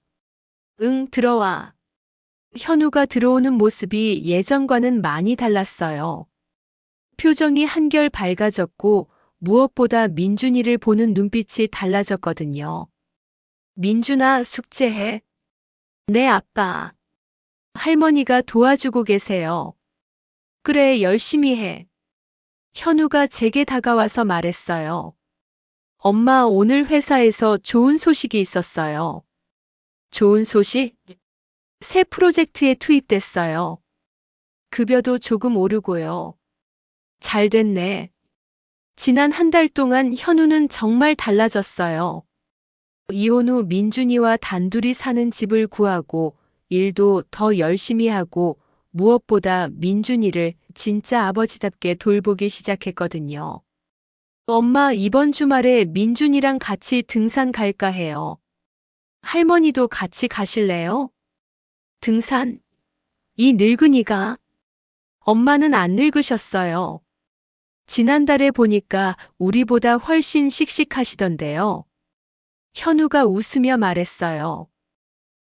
응, 들어와. 현우가 들어오는 모습이 예전과는 많이 달랐어요. 표정이 한결 밝아졌고 무엇보다 민준이를 보는 눈빛이 달라졌거든요. 민준아, 숙제해. 네, 아빠. 할머니가 도와주고 계세요. 그래, 열심히 해. 현우가 제게 다가와서 말했어요. 엄마, 오늘 회사에서 좋은 소식이 있었어요. 좋은 소식? 새 프로젝트에 투입됐어요. 급여도 조금 오르고요. 잘 됐네. 지난 한 달 동안 현우는 정말 달라졌어요. 이혼 후 민준이와 단둘이 사는 집을 구하고 일도 더 열심히 하고 무엇보다 민준이를 진짜 아버지답게 돌보기 시작했거든요. 엄마, 이번 주말에 민준이랑 같이 등산 갈까 해요. 할머니도 같이 가실래요? 등산? 이 늙은이가? 엄마는 안 늙으셨어요. 지난달에 보니까 우리보다 훨씬 씩씩하시던데요. 현우가 웃으며 말했어요.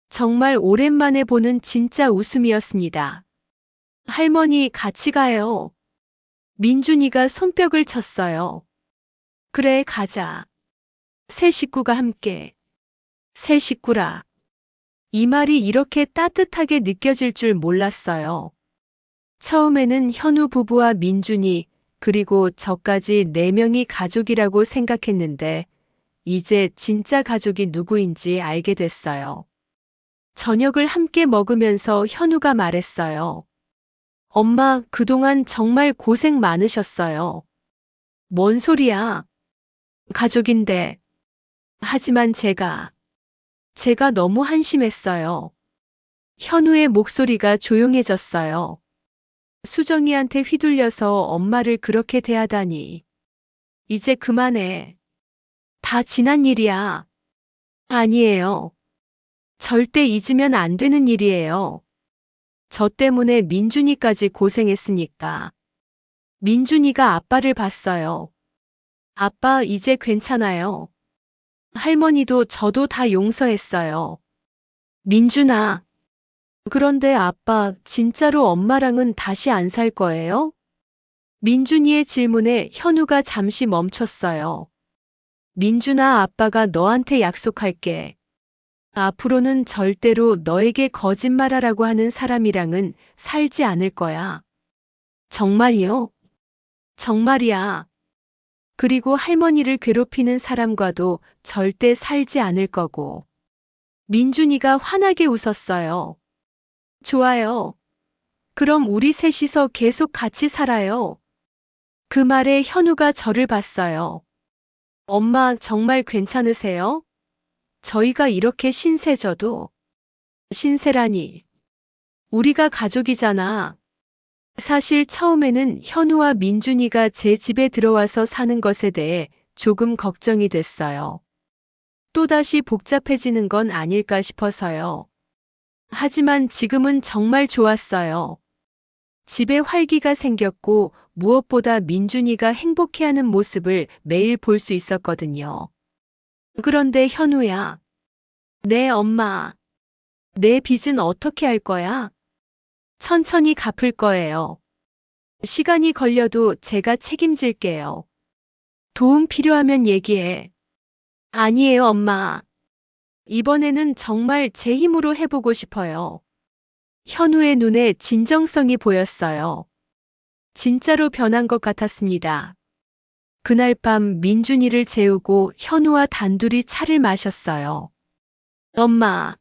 정말 오랜만에 보는 진짜 웃음이었습니다. 할머니, 같이 가요. 민준이가 손뼉을 쳤어요. 그래, 가자. 새 식구가 함께. 새 식구라. 이 말이 이렇게 따뜻하게 느껴질 줄 몰랐어요. 처음에는 현우 부부와 민준이 그리고 저까지 4명이 가족이라고 생각했는데 이제 진짜 가족이 누구인지 알게 됐어요. 저녁을 함께 먹으면서 현우가 말했어요. 엄마, 그동안 정말 고생 많으셨어요. 뭔 소리야? 가족인데. 하지만 제가 너무 한심했어요. 현우의 목소리가 조용해졌어요. 수정이한테 휘둘려서 엄마를 그렇게 대하다니. 이제 그만해. 다 지난 일이야. 아니에요. 절대 잊으면 안 되는 일이에요. 저 때문에 민준이까지 고생했으니까. 민준이가 아빠를 봤어요. 아빠, 이제 괜찮아요. 할머니도 저도 다 용서했어요. 민준아. 그런데 아빠, 진짜로 엄마랑은 다시 안 살 거예요? 민준이의 질문에 현우가 잠시 멈췄어요. 민준아, 아빠가 너한테 약속할게. 앞으로는 절대로 너에게 거짓말하라고 하는 사람이랑은 살지 않을 거야. 정말이요? 정말이야. 그리고 할머니를 괴롭히는 사람과도 절대 살지 않을 거고. 민준이가 환하게 웃었어요. 좋아요. 그럼 우리 셋이서 계속 같이 살아요. 그 말에 현우가 저를 봤어요. 엄마, 정말 괜찮으세요? 저희가 이렇게 신세져도. 신세라니. 우리가 가족이잖아. 사실 처음에는 현우와 민준이가 제 집에 들어와서 사는 것에 대해 조금 걱정이 됐어요. 또다시 복잡해지는 건 아닐까 싶어서요. 하지만 지금은 정말 좋았어요. 집에 활기가 생겼고 무엇보다 민준이가 행복해하는 모습을 매일 볼 수 있었거든요. 그런데 현우야. 네, 엄마. 내 빚은 어떻게 할 거야? 천천히 갚을 거예요. 시간이 걸려도 제가 책임질게요. 도움 필요하면 얘기해. 아니에요, 엄마. 이번에는 정말 제 힘으로 해보고 싶어요. 현우의 눈에 진정성이 보였어요. 진짜로 변한 것 같았습니다. 그날 밤 민준이를 재우고 현우와 단둘이 차를 마셨어요. 엄마.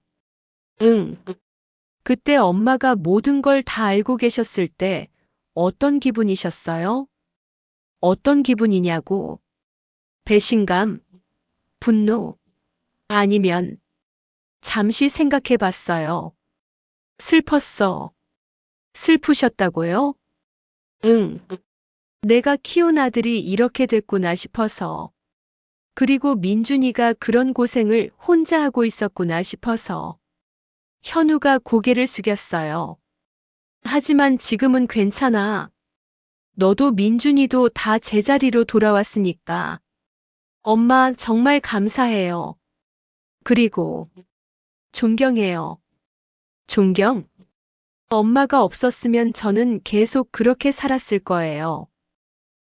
응. 그때 엄마가 모든 걸 다 알고 계셨을 때 어떤 기분이셨어요? 어떤 기분이냐고. 배신감? 분노? 아니면 잠시 생각해 봤어요. 슬펐어. 슬프셨다고요? 응. 내가 키운 아들이 이렇게 됐구나 싶어서. 그리고 민준이가 그런 고생을 혼자 하고 있었구나 싶어서. 현우가 고개를 숙였어요. 하지만 지금은 괜찮아. 너도 민준이도 다 제자리로 돌아왔으니까. 엄마, 정말 감사해요. 그리고 존경해요. 존경? 엄마가 없었으면 저는 계속 그렇게 살았을 거예요.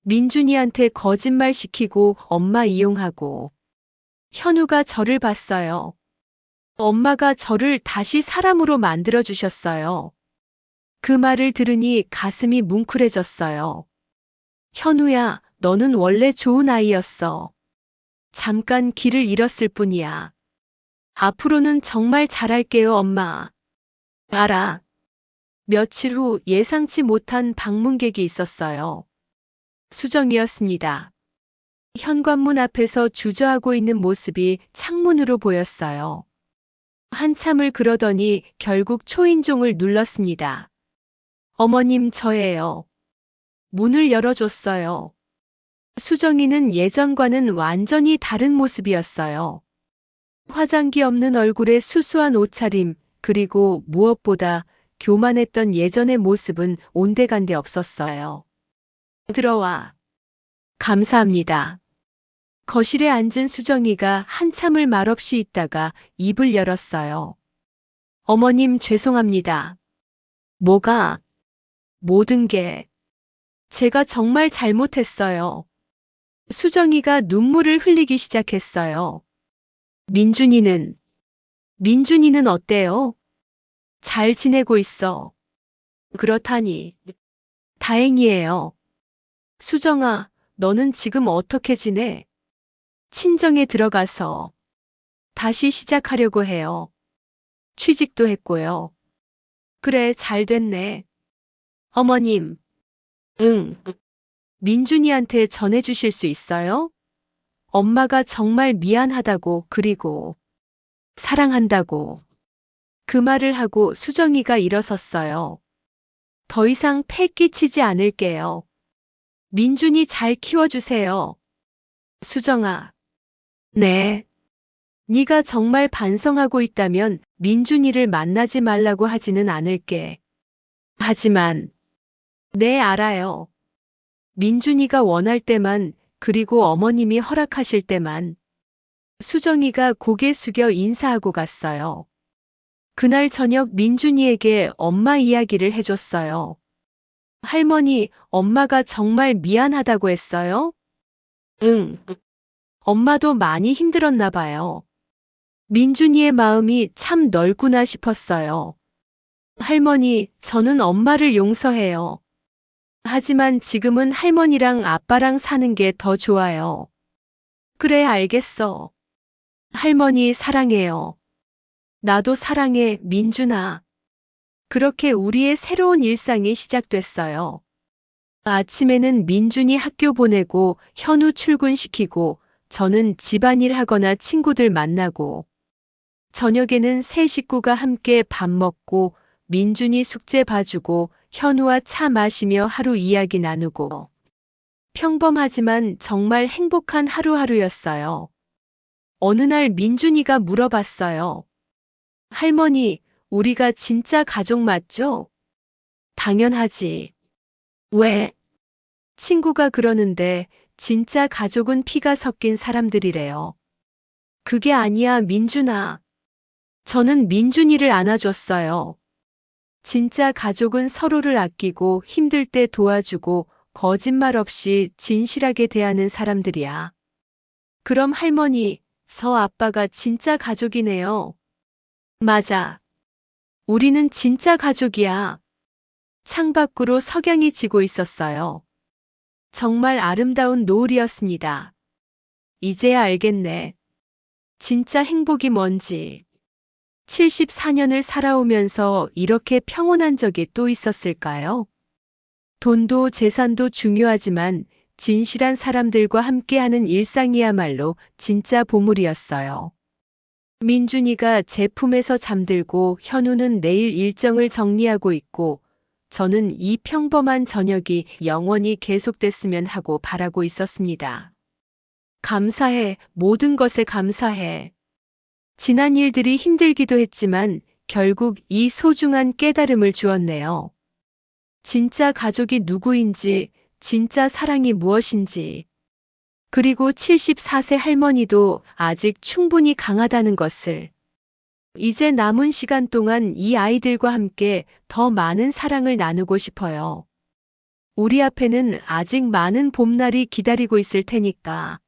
민준이한테 거짓말 시키고 엄마 이용하고. 현우가 저를 봤어요. 엄마가 저를 다시 사람으로 만들어 주셨어요. 그 말을 들으니 가슴이 뭉클해졌어요. 현우야, 너는 원래 좋은 아이였어. 잠깐 길을 잃었을 뿐이야. 앞으로는 정말 잘할게요, 엄마. 알아. 며칠 후 예상치 못한 방문객이 있었어요. 수정이었습니다. 현관문 앞에서 주저하고 있는 모습이 창문으로 보였어요. 한참을 그러더니 결국 초인종을 눌렀습니다. 어머님, 저예요. 문을 열어줬어요. 수정이는 예전과는 완전히 다른 모습이었어요. 화장기 없는 얼굴에 수수한 옷차림, 그리고 무엇보다 교만했던 예전의 모습은 온데간데 없었어요. 들어와. 감사합니다. 거실에 앉은 수정이가 한참을 말없이 있다가 입을 열었어요. 어머님, 죄송합니다. 뭐가? 모든 게. 제가 정말 잘못했어요. 수정이가 눈물을 흘리기 시작했어요. 민준이는 어때요? 잘 지내고 있어. 그렇다니. 다행이에요. 수정아, 너는 지금 어떻게 지내? 친정에 들어가서 다시 시작하려고 해요. 취직도 했고요. 그래, 잘 됐네. 어머님, 응. 민준이한테 전해주실 수 있어요? 엄마가 정말 미안하다고, 그리고 사랑한다고. 그 말을 하고 수정이가 일어섰어요. 더 이상 패 끼치지 않을게요. 민준이 잘 키워주세요. 수정아. 네. 네가 정말 반성하고 있다면 민준이를 만나지 말라고 하지는 않을게. 하지만 네, 알아요. 민준이가 원할 때만, 그리고 어머님이 허락하실 때만. 수정이가 고개 숙여 인사하고 갔어요. 그날 저녁 민준이에게 엄마 이야기를 해줬어요. 할머니, 엄마가 정말 미안하다고 했어요? 응. 엄마도 많이 힘들었나 봐요. 민준이의 마음이 참 넓구나 싶었어요. 할머니, 저는 엄마를 용서해요. 하지만 지금은 할머니랑 아빠랑 사는 게 더 좋아요. 그래, 알겠어. 할머니 사랑해요. 나도 사랑해, 민준아. 그렇게 우리의 새로운 일상이 시작됐어요. 아침에는 민준이 학교 보내고 현우 출근시키고 저는 집안일 하거나 친구들 만나고 저녁에는 세 식구가 함께 밥 먹고 민준이 숙제 봐주고 현우와 차 마시며 하루 이야기 나누고 평범하지만 정말 행복한 하루하루였어요. 어느 날 민준이가 물어봤어요. 할머니, 우리가 진짜 가족 맞죠? 당연하지. 왜? 친구가 그러는데 진짜 가족은 피가 섞인 사람들이래요. 그게 아니야, 민준아. 저는 민준이를 안아줬어요. 진짜 가족은 서로를 아끼고 힘들 때 도와주고 거짓말 없이 진실하게 대하는 사람들이야. 그럼 할머니, 저 아빠가 진짜 가족이네요. 맞아. 우리는 진짜 가족이야. 창밖으로 석양이 지고 있었어요. 정말 아름다운 노을이었습니다. 이제야 알겠네. 진짜 행복이 뭔지. 74년을 살아오면서 이렇게 평온한 적이 또 있었을까요? 돈도 재산도 중요하지만 진실한 사람들과 함께하는 일상이야말로 진짜 보물이었어요. 민준이가 제품에서 잠들고 현우는 내일 일정을 정리하고 있고 저는 이 평범한 저녁이 영원히 계속됐으면 하고 바라고 있었습니다. 감사해, 모든 것에 감사해. 지난 일들이 힘들기도 했지만 결국 이 소중한 깨달음을 주었네요. 진짜 가족이 누구인지, 진짜 사랑이 무엇인지, 그리고 74세 할머니도 아직 충분히 강하다는 것을. 이제 남은 시간 동안 이 아이들과 함께 더 많은 사랑을 나누고 싶어요. 우리 앞에는 아직 많은 봄날이 기다리고 있을 테니까.